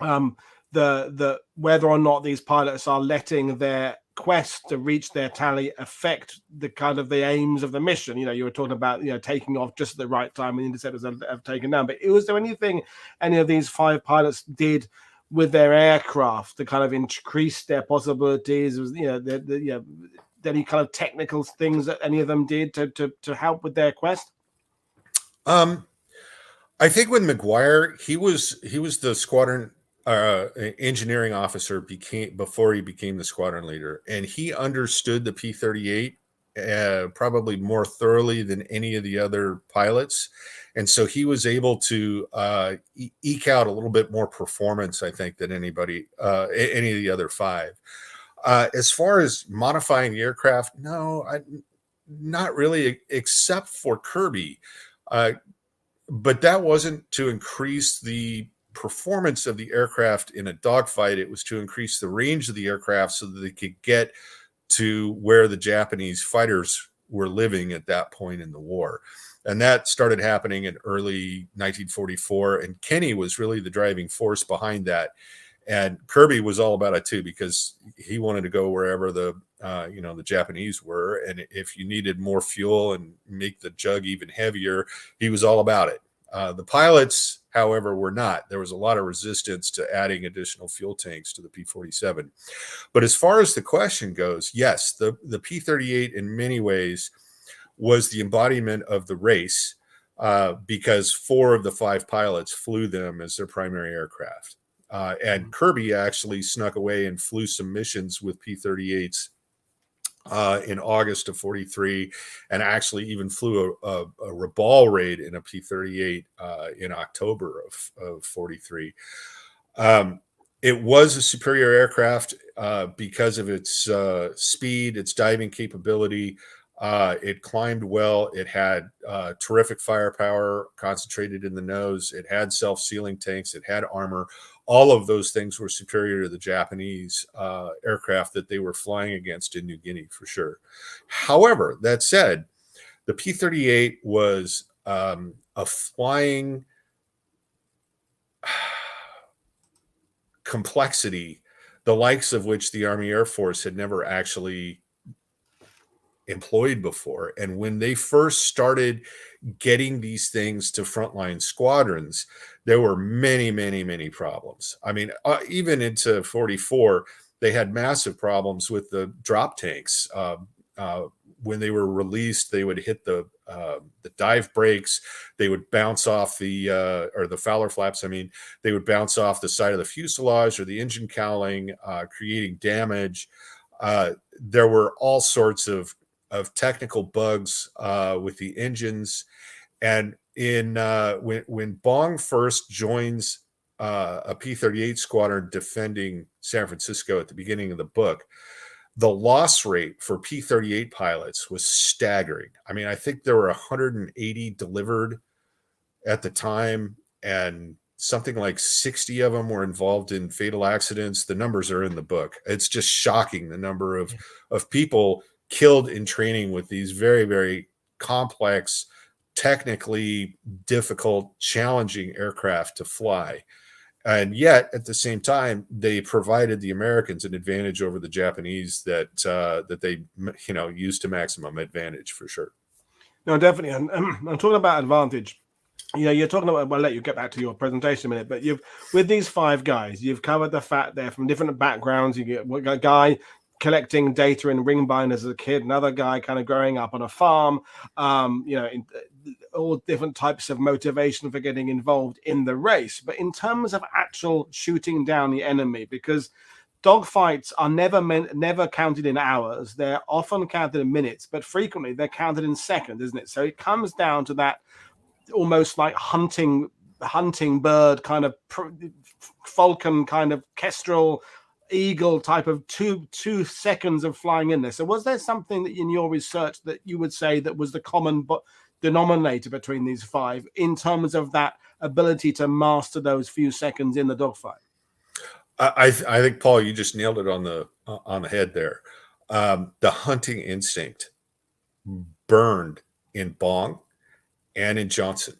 the whether or not these pilots are letting their quest to reach their tally affect the kind of the aims of the mission. You were talking about taking off just at the right time when the interceptors have taken down. But was there anything any of these 5 pilots did with their aircraft to kind of increase their possibilities? Was any kind of technical things that any of them did to help with their quest? I think with McGuire, he was the squadron engineering officer before he became the squadron leader, and he understood the P-38 probably more thoroughly than any of the other pilots, and so he was able to eke out a little bit more performance, I think, than any of the other 5. As far as modifying the aircraft, no, not really, except for Kirby, but that wasn't to increase the performance of the aircraft in a dogfight. It was to increase the range of the aircraft so that they could get to where the Japanese fighters were living at that point in the war. And that started happening in early 1944. And Kenney was really the driving force behind that. And Kirby was all about it too, because he wanted to go wherever the Japanese were. And if you needed more fuel and make the jug even heavier, he was all about it. The pilots, however, were not. There was a lot of resistance to adding additional fuel tanks to the P-47. But as far as the question goes, yes, the P-38 in many ways was the embodiment of the race, because 4 of the 5 pilots flew them as their primary aircraft. And Kirby actually snuck away and flew some missions with P-38s in August of 43, and actually even flew a Rabaul raid in a P-38 in October of 43. It was a superior aircraft because of its speed, its diving capability. It climbed well. It had terrific firepower concentrated in the nose. It had self-sealing tanks. It had armor. All of those things were superior to the Japanese aircraft that they were flying against in New Guinea, for sure. However, that said, the P-38 was a flying complexity, the likes of which the Army Air Force had never actually employed before. And when they first started getting these things to frontline squadrons, there were many problems. I mean, even into 44, they had massive problems with the drop tanks. When they were released, they would hit the dive brakes. They would bounce off or the Fowler flaps. I mean, they would bounce off the side of the fuselage or the engine cowling, creating damage. There were all sorts of technical bugs with the engines. And when Bong first joins a P-38 squadron defending San Francisco at the beginning of the book, the loss rate for P-38 pilots was staggering. I mean, I think there were 180 delivered at the time, and something like 60 of them were involved in fatal accidents. The numbers are in the book. It's just shocking, the number of people killed in training with these very complex, technically difficult, challenging aircraft to fly. And yet, at the same time, they provided the Americans an advantage over the Japanese that they used to maximum advantage, for sure. No, definitely. And I'm talking about advantage. You're talking about, well, I'll let you get back to your presentation in a minute, but with these 5 guys, you've covered the fact they're from different backgrounds. You get a guy collecting data in ring binders as a kid, another guy kind of growing up on a farm, in all different types of motivation for getting involved in the race. But in terms of actual shooting down the enemy, because dogfights are never counted in hours, they're often counted in minutes, but frequently they're counted in seconds, isn't it? So it comes down to that almost like hunting bird kind of falcon kind of kestrel eagle type of two seconds of flying in there. So was there something that in your research that you would say that was the common denominator between these 5 in terms of that ability to master those few seconds in the dogfight? I think, Paul, you just nailed it on the head there. The hunting instinct burned in Bong and in Johnson.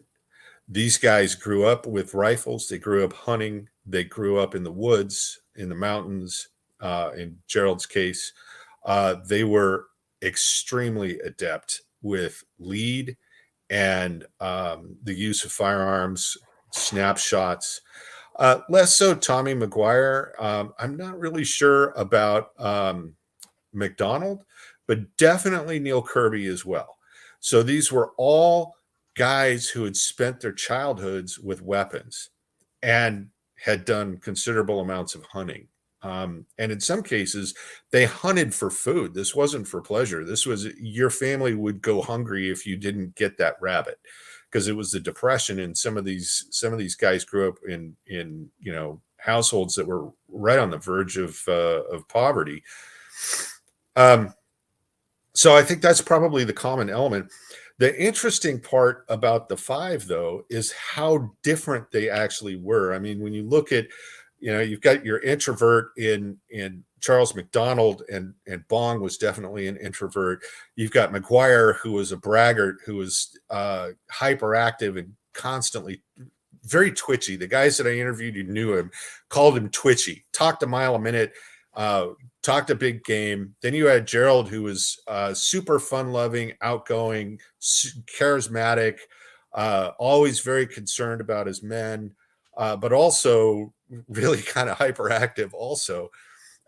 These guys grew up with rifles. They grew up hunting. They grew up in the woods, in the mountains. In Gerald's case, they were extremely adept with lead and the use of firearms, snapshots. Less so Tommy McGuire. I'm not really sure about McDonald, but definitely Neel Kearby as well. So these were all guys who had spent their childhoods with weapons and had done considerable amounts of hunting. And in some cases, they hunted for food. This wasn't for pleasure. This was, your family would go hungry if you didn't get that rabbit, because it was the Depression, and some of these guys grew up in households that were right on the verge of poverty. So I think that's probably the common element. The interesting part about the 5, though, is how different they actually were. I mean, when you look at, you've got your introvert in Charles McDonald, and Bong was definitely an introvert. You've got McGuire, who was a braggart, who was hyperactive and constantly very twitchy. The guys that I interviewed who knew him called him twitchy. Talked a mile a minute, talked a big game. Then you had Gerald, who was super fun-loving, outgoing, charismatic, always very concerned about his men, but also really kind of hyperactive also.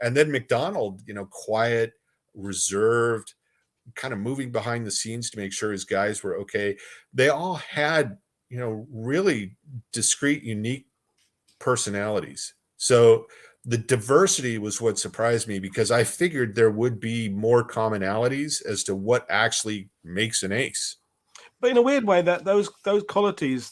And then McDonald, quiet, reserved, kind of moving behind the scenes to make sure his guys were okay. They all had, really discrete, unique personalities. So the diversity was what surprised me, because I figured there would be more commonalities as to what actually makes an ace. But in a weird way, that those qualities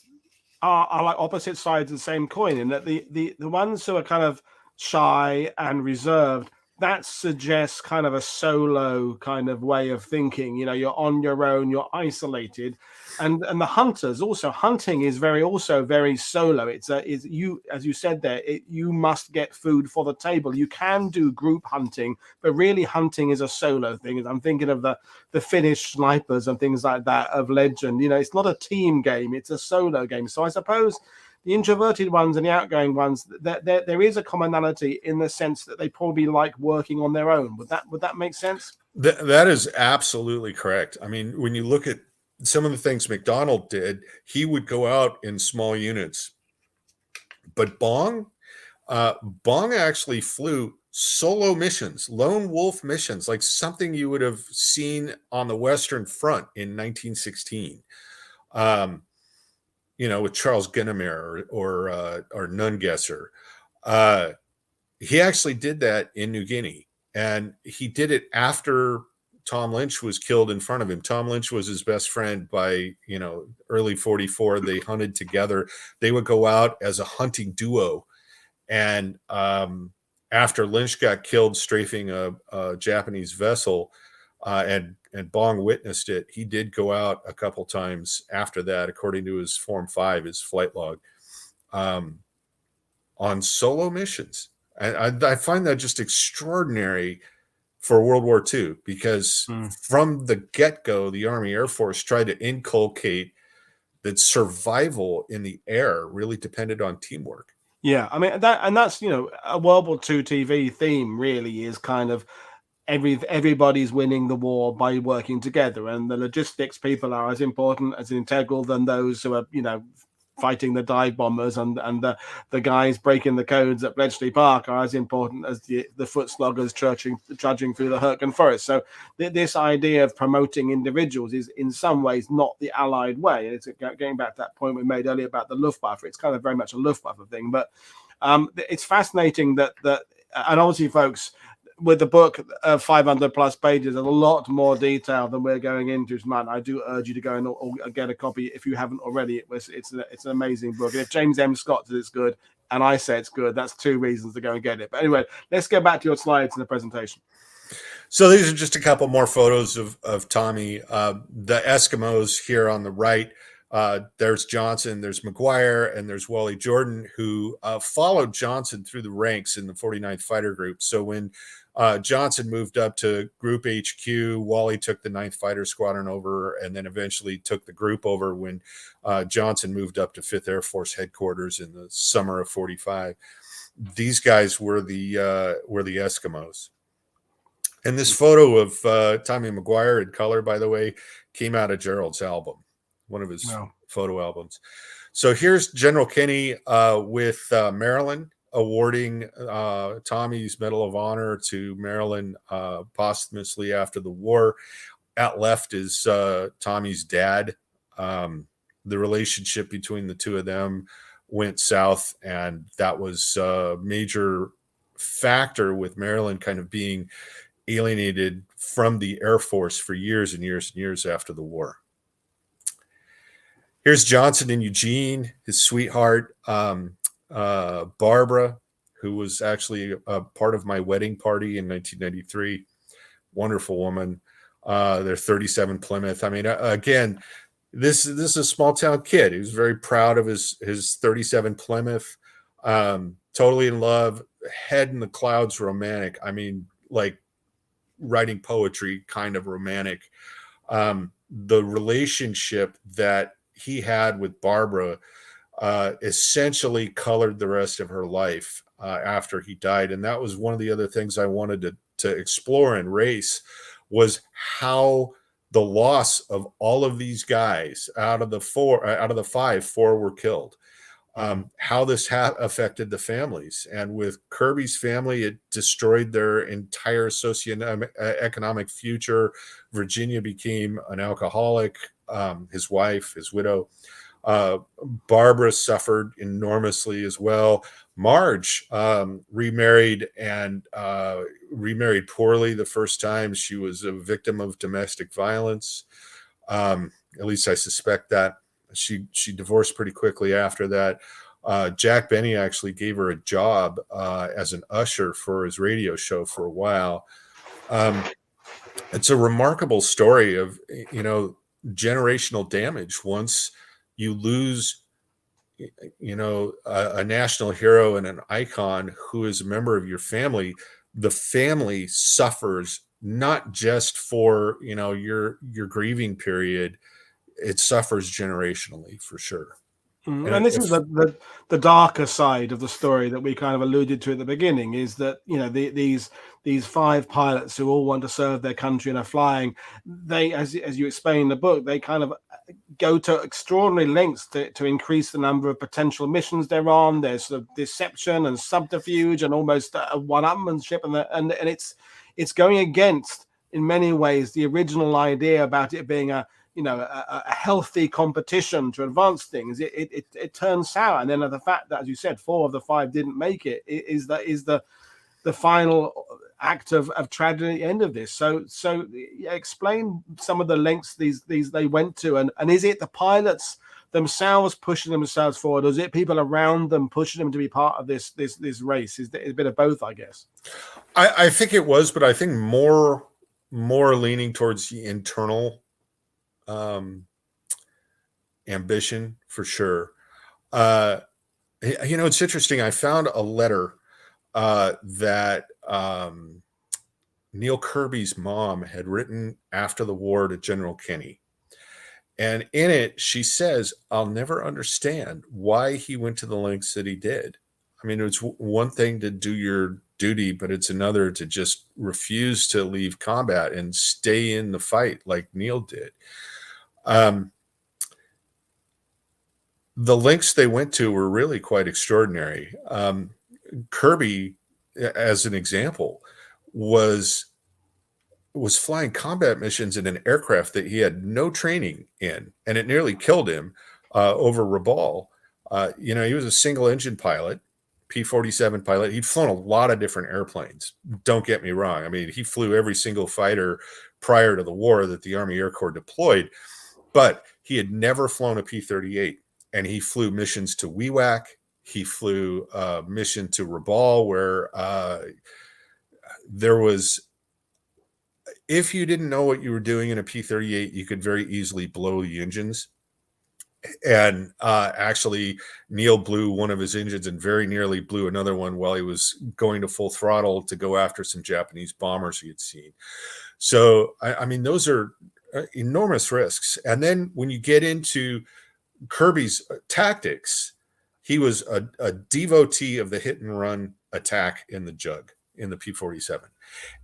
are like opposite sides of the same coin, in that the ones who are kind of shy and reserved, that suggests kind of a solo kind of way of thinking. You're on your own, you're isolated. And the hunters, also hunting is also very solo. Is you, as you said there, you must get food for the table. You can do group hunting, but really hunting is a solo thing. I'm thinking of the Finnish snipers and things like that of legend. It's not a team game, it's a solo game. So I suppose the introverted ones and the outgoing ones, there is a commonality in the sense that they probably like working on their own. Would that make sense? That is absolutely correct. I mean, when you look at some of the things McDonald did, he would go out in small units. But Bong actually flew solo missions, lone wolf missions, like something you would have seen on the Western Front in 1916. With Charles Gunnemer or Nungesser. He actually did that in New Guinea, and he did it after Tom Lynch was killed in front of him. Tom Lynch was his best friend by, early 44. They hunted together. They would go out as a hunting duo. And after Lynch got killed strafing a Japanese vessel, and Bong witnessed it, he did go out a couple times after that, according to his Form 5, his flight log, on solo missions. I find that just extraordinary for World War II, because from the get-go, the Army Air Force tried to inculcate that survival in the air really depended on teamwork. Yeah, I mean that's a World War II TV theme really is kind of everybody's winning the war by working together, and the logistics people are as important, as integral than those who are fighting the dive bombers, and the guys breaking the codes at Bletchley Park are as important as the foot sloggers trudging through the Hurtgen Forest. So this idea of promoting individuals is in some ways not the Allied way. It's getting back to that point we made earlier about the Luftwaffe. It's kind of very much a Luftwaffe thing, but it's fascinating that and obviously, folks, with the book of 500 plus pages, there's a lot more detail than we're going into. Man, I do urge you to go and get a copy if you haven't already. It's an amazing book. And if James M. Scott says it's good, and I say it's good, that's two reasons to go and get it. But anyway, let's go back to your slides in the presentation. So these are just a couple more photos of Tommy. The Eskimos here on the right. There's Johnson, there's McGuire, and there's Wally Jordan, who followed Johnson through the ranks in the 49th Fighter Group. So when Johnson moved up to Group HQ, Wally took the 9th Fighter Squadron over, and then eventually took the group over when Johnson moved up to 5th Air Force headquarters in the summer of 45. These guys were the Eskimos. And this photo of Tommy McGuire in color, by the way, came out of Gerald's album, one of his photo albums. So here's General Kenney with Maryland awarding Tommy's Medal of Honor to Maryland posthumously after the war. At left is Tommy's dad. The relationship between the two of them went south, and that was a major factor with Maryland kind of being alienated from the Air Force for years and years and years after the war. Here's Johnson and Eugene, his sweetheart, Barbara, who was actually a part of my wedding party in 1993. Wonderful woman. They're 37 Plymouth. I mean, again, this is a small town kid. He was very proud of his 37 Plymouth. Totally in love, head in the clouds, romantic. I mean, like writing poetry kind of romantic. The relationship that he had with Barbara essentially colored the rest of her life after he died. And that was one of the other things I wanted to explore in Race, was how the loss of all of these guys out of the five, four were killed. how this affected the families. And with Kirby's family, it destroyed their entire socioeconomic future. Virginia became an alcoholic, his wife, his widow. Barbara suffered enormously as well. Marge remarried and remarried poorly the first time. She was a victim of domestic violence. At least I suspect that. She divorced pretty quickly after that. Jack Benny actually gave her a job as an usher for his radio show for a while. It's a remarkable story of, generational damage. Once you lose, a national hero and an icon who is a member of your family, the family suffers not just for, your grieving period. It suffers generationally for sure. And this is the darker side of the story that we kind of alluded to at the beginning, is that these 5 pilots who all want to serve their country and are flying, they, as you explain in the book, they kind of go to extraordinary lengths to increase the number of potential missions they're on. There's sort of deception and subterfuge and almost a one-upmanship, and it's going against, in many ways, the original idea about it being a healthy competition to advance things. It turns sour, and then the fact that, as you said, 4 of the 5 didn't make it is the final act of tragedy at the end of this. So explain some of the lengths these they went to, and is it the pilots themselves pushing themselves forward, or is it people around them pushing them to be part of this race? Is there a bit of both, I guess? I think it was, but I think more leaning towards the internal ambition for sure. It's interesting. I found a letter that Neel Kearby's mom had written after the war to General Kenney. And in it, she says, "I'll never understand why he went to the lengths that he did. I mean, it's one thing to do your duty, but it's another to just refuse to leave combat and stay in the fight like Neel did." The lengths they went to were really quite extraordinary. Kirby, as an example, was flying combat missions in an aircraft that he had no training in, and it nearly killed him over Rabaul. He was a single engine pilot, P-47 pilot. He'd flown a lot of different airplanes. Don't get me wrong. I mean, he flew every single fighter prior to the war that the Army Air Corps deployed, but he had never flown a P-38, and he flew missions to WWII. He flew a mission to Rabaul where there was, if you didn't know what you were doing in a P-38, you could very easily blow the engines. And actually, Neel blew one of his engines and very nearly blew another one while he was going to full throttle to go after some Japanese bombers he had seen. So, I mean, those are enormous risks. And then when you get into Kirby's tactics, he was a devotee of the hit and run attack in the Jug, in the P-47.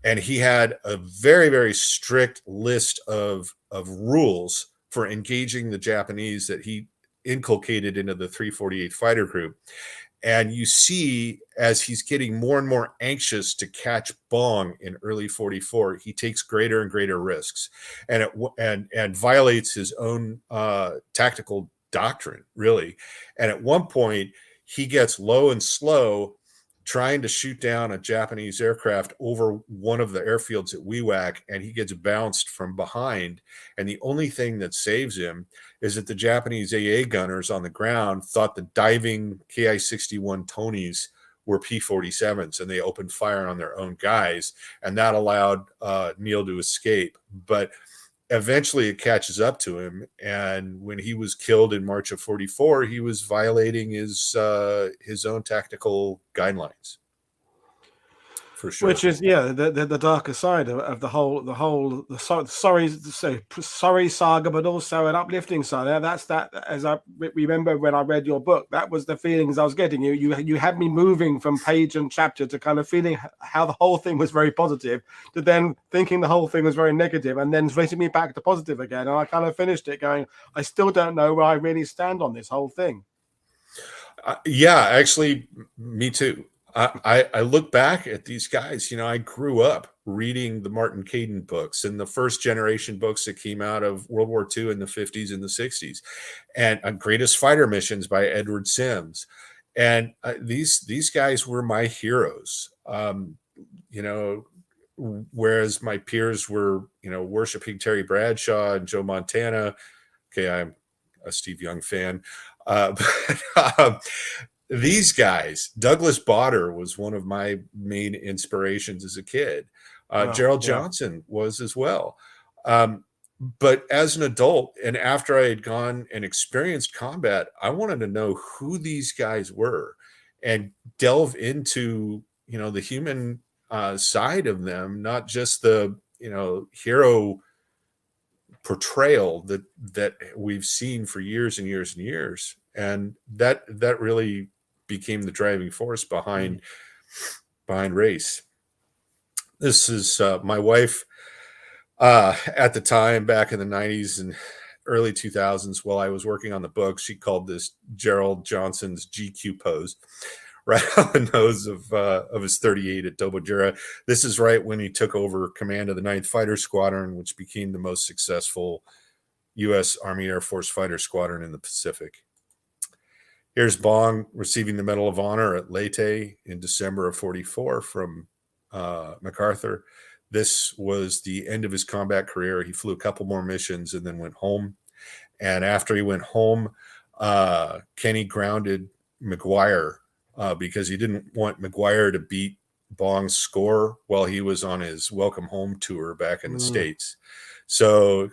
And he had a very, very strict list of rules for engaging the Japanese that he inculcated into the 348 fighter group. And you see, as he's getting more and more anxious to catch Bong in early 44, he takes greater and greater risks and violates his own tactical doctrine, really. And at one point, he gets low and slow trying to shoot down a Japanese aircraft over one of the airfields at WWII, and he gets bounced from behind. And the only thing that saves him is that the Japanese AA gunners on the ground thought the diving Ki-61 Tonys were P-47s, and they opened fire on their own guys, and that allowed Neel to escape. But eventually it catches up to him, and when he was killed in March of 44, he was violating his own tactical guidelines. For sure. Which is the darker side of the whole sorry saga, but also an uplifting side. That's that. As I remember when I read your book, that was the feelings I was getting. You had me moving from page and chapter to kind of feeling how the whole thing was very positive, to then thinking the whole thing was very negative, and then switching me back to positive again. And I kind of finished it going, I still don't know where I really stand on this whole thing. Yeah, actually, me too. I look back at these guys. I grew up reading the Martin Caden books and the first generation books that came out of World War II in the 50s and the 60s, and Greatest Fighter Missions by Edward Sims. And these guys were my heroes. Whereas my peers were, worshiping Terry Bradshaw and Joe Montana. Okay, I'm a Steve Young fan. But these guys, Douglas Bader was one of my main inspirations as a kid. Gerald Johnson was as well. But as an adult, and after I had gone and experienced combat, I wanted to know who these guys were and delve into, the human side of them, not just the, hero portrayal that we've seen for years and years and years. And that really became the driving force behind race. This is my wife at the time, back in the 90s and early 2000s, while I was working on the book. She called this Gerald Johnson's GQ pose, right on the nose of his 38 at Dobodura. This is right when he took over command of the 9th Fighter Squadron, which became the most successful U.S. Army Air Force fighter squadron in the Pacific. Here's Bong receiving the Medal of Honor at Leyte in December of 44 from MacArthur. This was the end of his combat career. He flew a couple more missions and then went home. And after he went home, Kenney grounded McGuire because he didn't want McGuire to beat Bong's score while he was on his welcome home tour back in the States. So,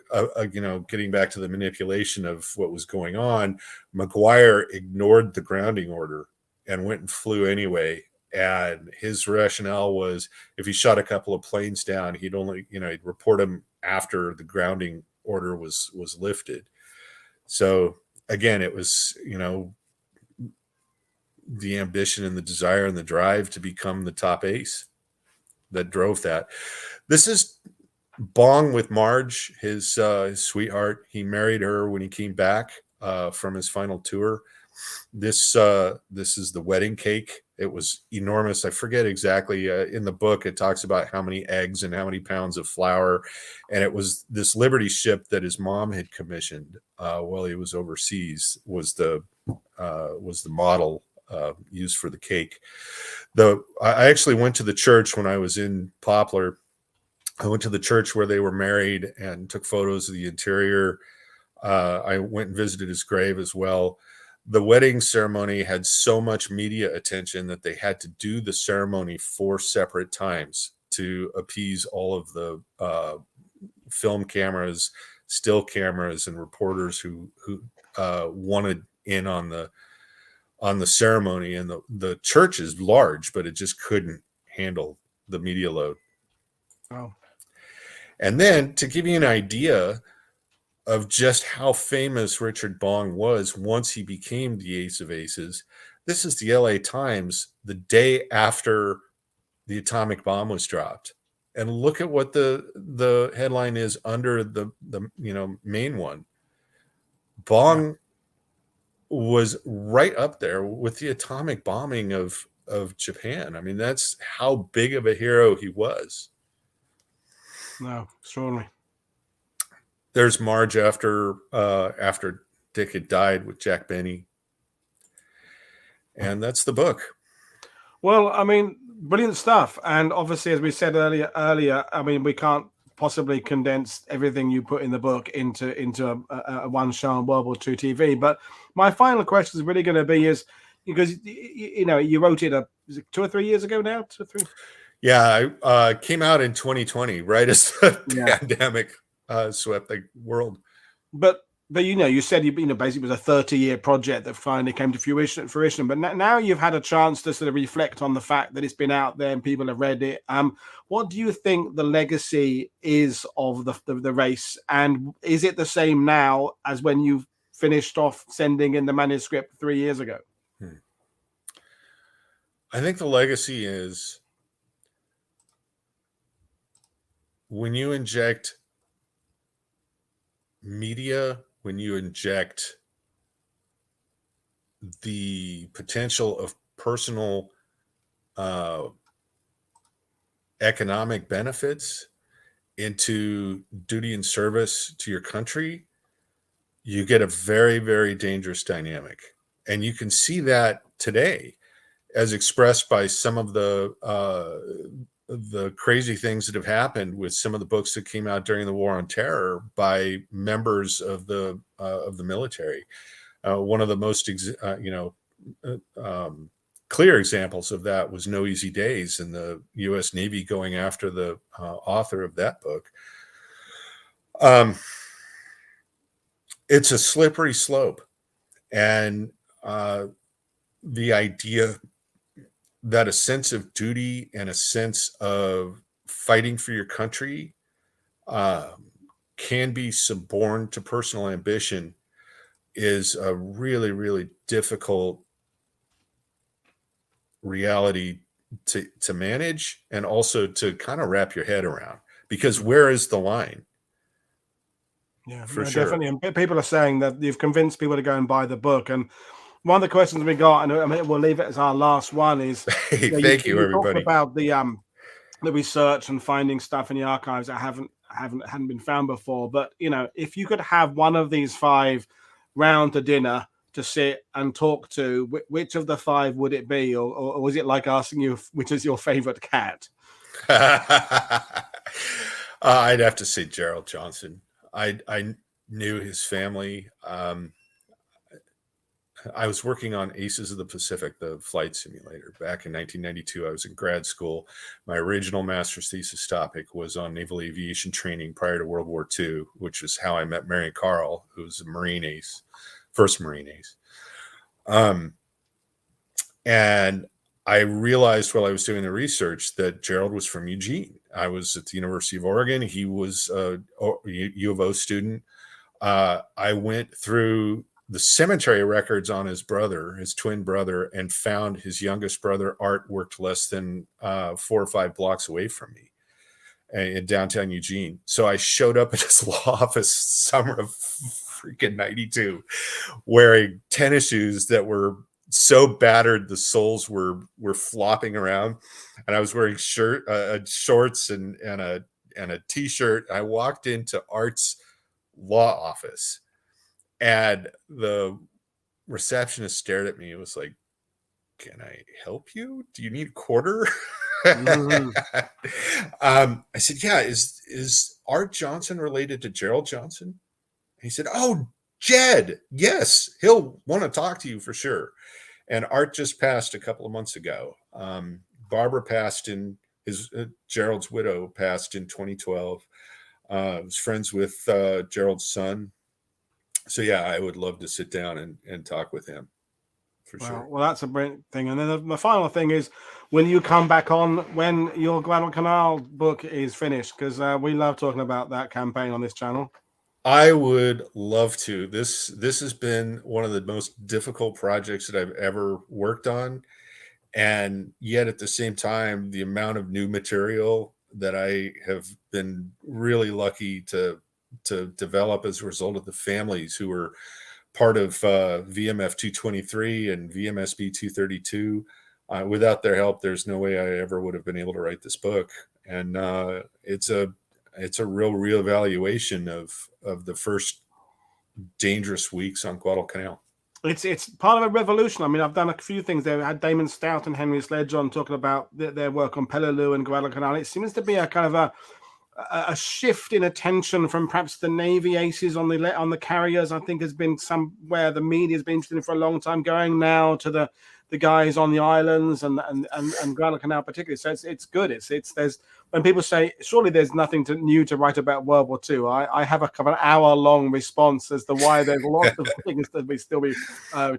getting back to the manipulation of what was going on, McGuire ignored the grounding order and went and flew anyway. And his rationale was, if he shot a couple of planes down, he'd only, he'd report them after the grounding order was lifted. So again, it was, the ambition and the desire and the drive to become the top ace that drove that. This is Bong with Marge, his sweetheart. He married her when he came back from his final tour. This is the wedding cake. It was enormous. I forget exactly. In the book, it talks about how many eggs and how many pounds of flour, and it was this Liberty ship that his mom had commissioned while he was overseas. Was the model used for the cake. I actually went to the church when I was in Poplar. I went to the church where they were married and took photos of the interior. I went and visited his grave as well. The wedding ceremony had so much media attention that they had to do the ceremony 4 separate times to appease all of the film cameras, still cameras, and reporters who wanted in on the ceremony. And the church is large, but it just couldn't handle the media load. Oh. And then to give you an idea of just how famous Richard Bong was once he became the ace of aces, this is the LA Times the day after the atomic bomb was dropped. And look at what the headline is under the main one. Bong was right up there with the atomic bombing of Japan. I mean, that's how big of a hero he was. No, extraordinary. There's Marge after Dick had died with Jack Benny. And that's the book. Well, I mean, brilliant stuff. And obviously, as we said earlier, I mean, we can't possibly condense everything you put in the book into a one show on World War II TV. But my final question is really going to be is, because, you wrote it 2 or 3 years ago now? 2 or 3? Yeah, I came out in 2020, right as the pandemic swept the world. But you said basically it was a 30-year project that finally came to fruition. But now you've had a chance to sort of reflect on the fact that it's been out there and people have read it. What do you think the legacy is of the race, and is it the same now as when you finished off sending in the manuscript 3 years ago? I think the legacy is when you inject media, when you inject the potential of personal economic benefits into duty and service to your country, you get a very, very dangerous dynamic. And you can see that today as expressed by some of the crazy things that have happened with some of the books that came out during the War on Terror by members of the military. One of the most, clear examples of that was No Easy Days, and the U.S. Navy going after the author of that book. It's a slippery slope. And the idea that a sense of duty and a sense of fighting for your country can be suborned to personal ambition is a really, really difficult reality to manage, and also to kind of wrap your head around, because where is the line? Yeah, for no, sure. definitely. And people are saying that you've convinced people to go and buy the book. And one of the questions we got, and I mean, we'll leave it as our last one, is Hey, thank you, everybody. About the research and finding stuff in the archives that hadn't been found before. But if you could have one of these 5 round to dinner to sit and talk to, which of the 5 would it be, or was it like asking you which is your favorite cat? I'd have to say Gerald Johnson. I knew his family. I was working on Aces of the Pacific, the flight simulator, back in 1992. I was in grad school. My original master's thesis topic was on naval aviation training prior to World War II, which is how I met Marion Carl, who was a Marine ace, first Marine ace. And I realized while I was doing the research that Gerald was from Eugene. I was at the University of Oregon. He was a U of O student. I went through the cemetery records on his brother, his twin brother, and found his youngest brother, Art, worked less than 4 or 5 blocks away from me in downtown Eugene. So I showed up at his law office summer of freaking 92 wearing tennis shoes that were so battered the soles were flopping around, and I was wearing shorts and a t-shirt. I walked into Art's law office, and the receptionist stared at me. It was like, "Can I help you? Do you need a quarter?" Mm-hmm. I said, "Yeah, is Art Johnson related to Gerald Johnson?" He said, "Oh, Jed, yes, he'll want to talk to you for sure." And Art just passed a couple of months ago. Barbara passed in Gerald's widow passed in 2012. I was friends with Gerald's son. So yeah, I would love to sit down and talk with him for sure. Well, that's a brilliant thing. And then the final thing is, when you come back on when your Guadalcanal book is finished, because we love talking about that campaign on this channel. I would love to. This has been one of the most difficult projects that I've ever worked on. And yet at the same time, the amount of new material that I have been really lucky to develop as a result of the families who were part of VMF 223 and VMSB 232. Without their help, there's no way I ever would have been able to write this book. And it's a real reevaluation of the first dangerous weeks on Guadalcanal. It's part of a revolution. I mean, I've done a few things there. I had Damon Stout and Henry Sledge on talking about their work on Peleliu and Guadalcanal. It seems to be a kind of a shift in attention from perhaps the Navy aces on the carriers. I think has been somewhere the media has been interested in for a long time, going now to the guys on the islands and Guadalcanal particularly. So it's good. There's when people say surely there's nothing new to write about World War II. I have a kind of an hour-long response as to why there's lots of things that we still be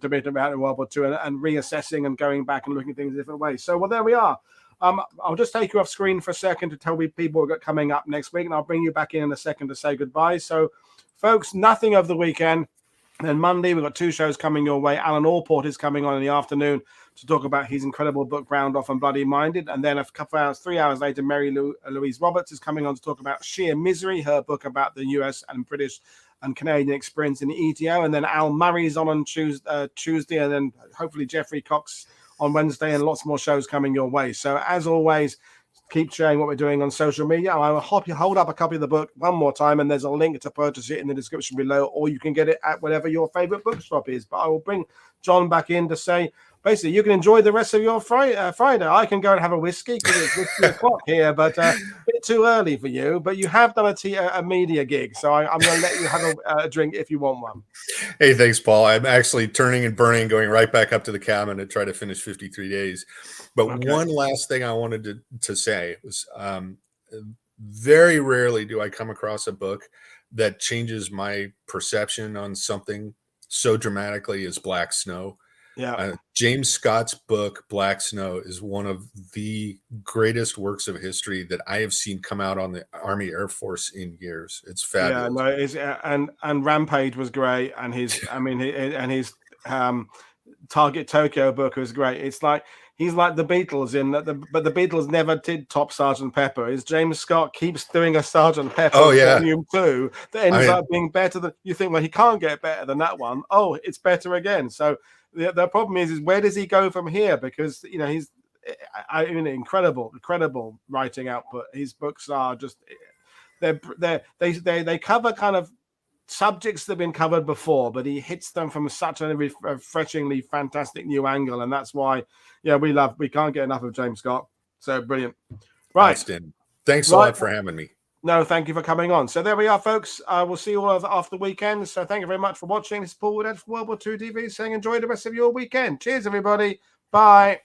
debating about in World War II and reassessing and going back and looking at things a different way. So well, there we are. I'll just take you off screen for a second to tell people we've got coming up next week, and I'll bring you back in a second to say goodbye. So, folks, nothing of the weekend. Then Monday, we've got 2 shows coming your way. Alan Allport is coming on in the afternoon to talk about his incredible book, Round Off and Bloody Minded. And then a couple of hours, 3 hours later, Mary Louise Roberts is coming on to talk about Sheer Misery, her book about the US and British and Canadian experience in the EDO. And then Al Murray's on Tuesday, and then hopefully Jeffrey Cox on Wednesday, and lots more shows coming your way. So as always, keep sharing what we're doing on social media. I will hold up a copy of the book one more time, and there's a link to purchase it in the description below, or you can get it at whatever your favorite bookshop is. But I will bring John back in to say, basically, you can enjoy the rest of your Friday. I can go and have a whiskey because it's whiskey o'clock here, but a bit too early for you. But you have done a media gig, so I'm going to let you have a drink if you want one. Hey, thanks, Paul. I'm actually turning and burning, going right back up to the cabin to try to finish 53 days. But one last thing I wanted to say was very rarely do I come across a book that changes my perception on something so dramatically as Black Snow. Yeah, James Scott's book Black Snow is one of the greatest works of history that I have seen come out on the Army Air Force in years. It's fabulous. Yeah, no, it's, and Rampage was great, and his Target Tokyo book was great. It's like he's like the Beatles in that, but the Beatles never did top Sergeant Pepper. Is James Scott keeps doing a Sergeant Pepper volume 2 that ends up being better than you think. Well, he can't get better than that one. Oh, it's better again. So the problem is where does he go from here? Because he's incredible writing output. His books are just they cover kind of subjects that have been covered before, but he hits them from such a refreshingly fantastic new angle, and that's why we can't get enough of James Scott. So brilliant. Right, thanks a lot for having me. No, thank you for coming on. So there we are, folks. We'll see you all after the weekend. So thank you very much for watching. This is Paul Woodhead from World War II TV saying enjoy the rest of your weekend. Cheers, everybody. Bye.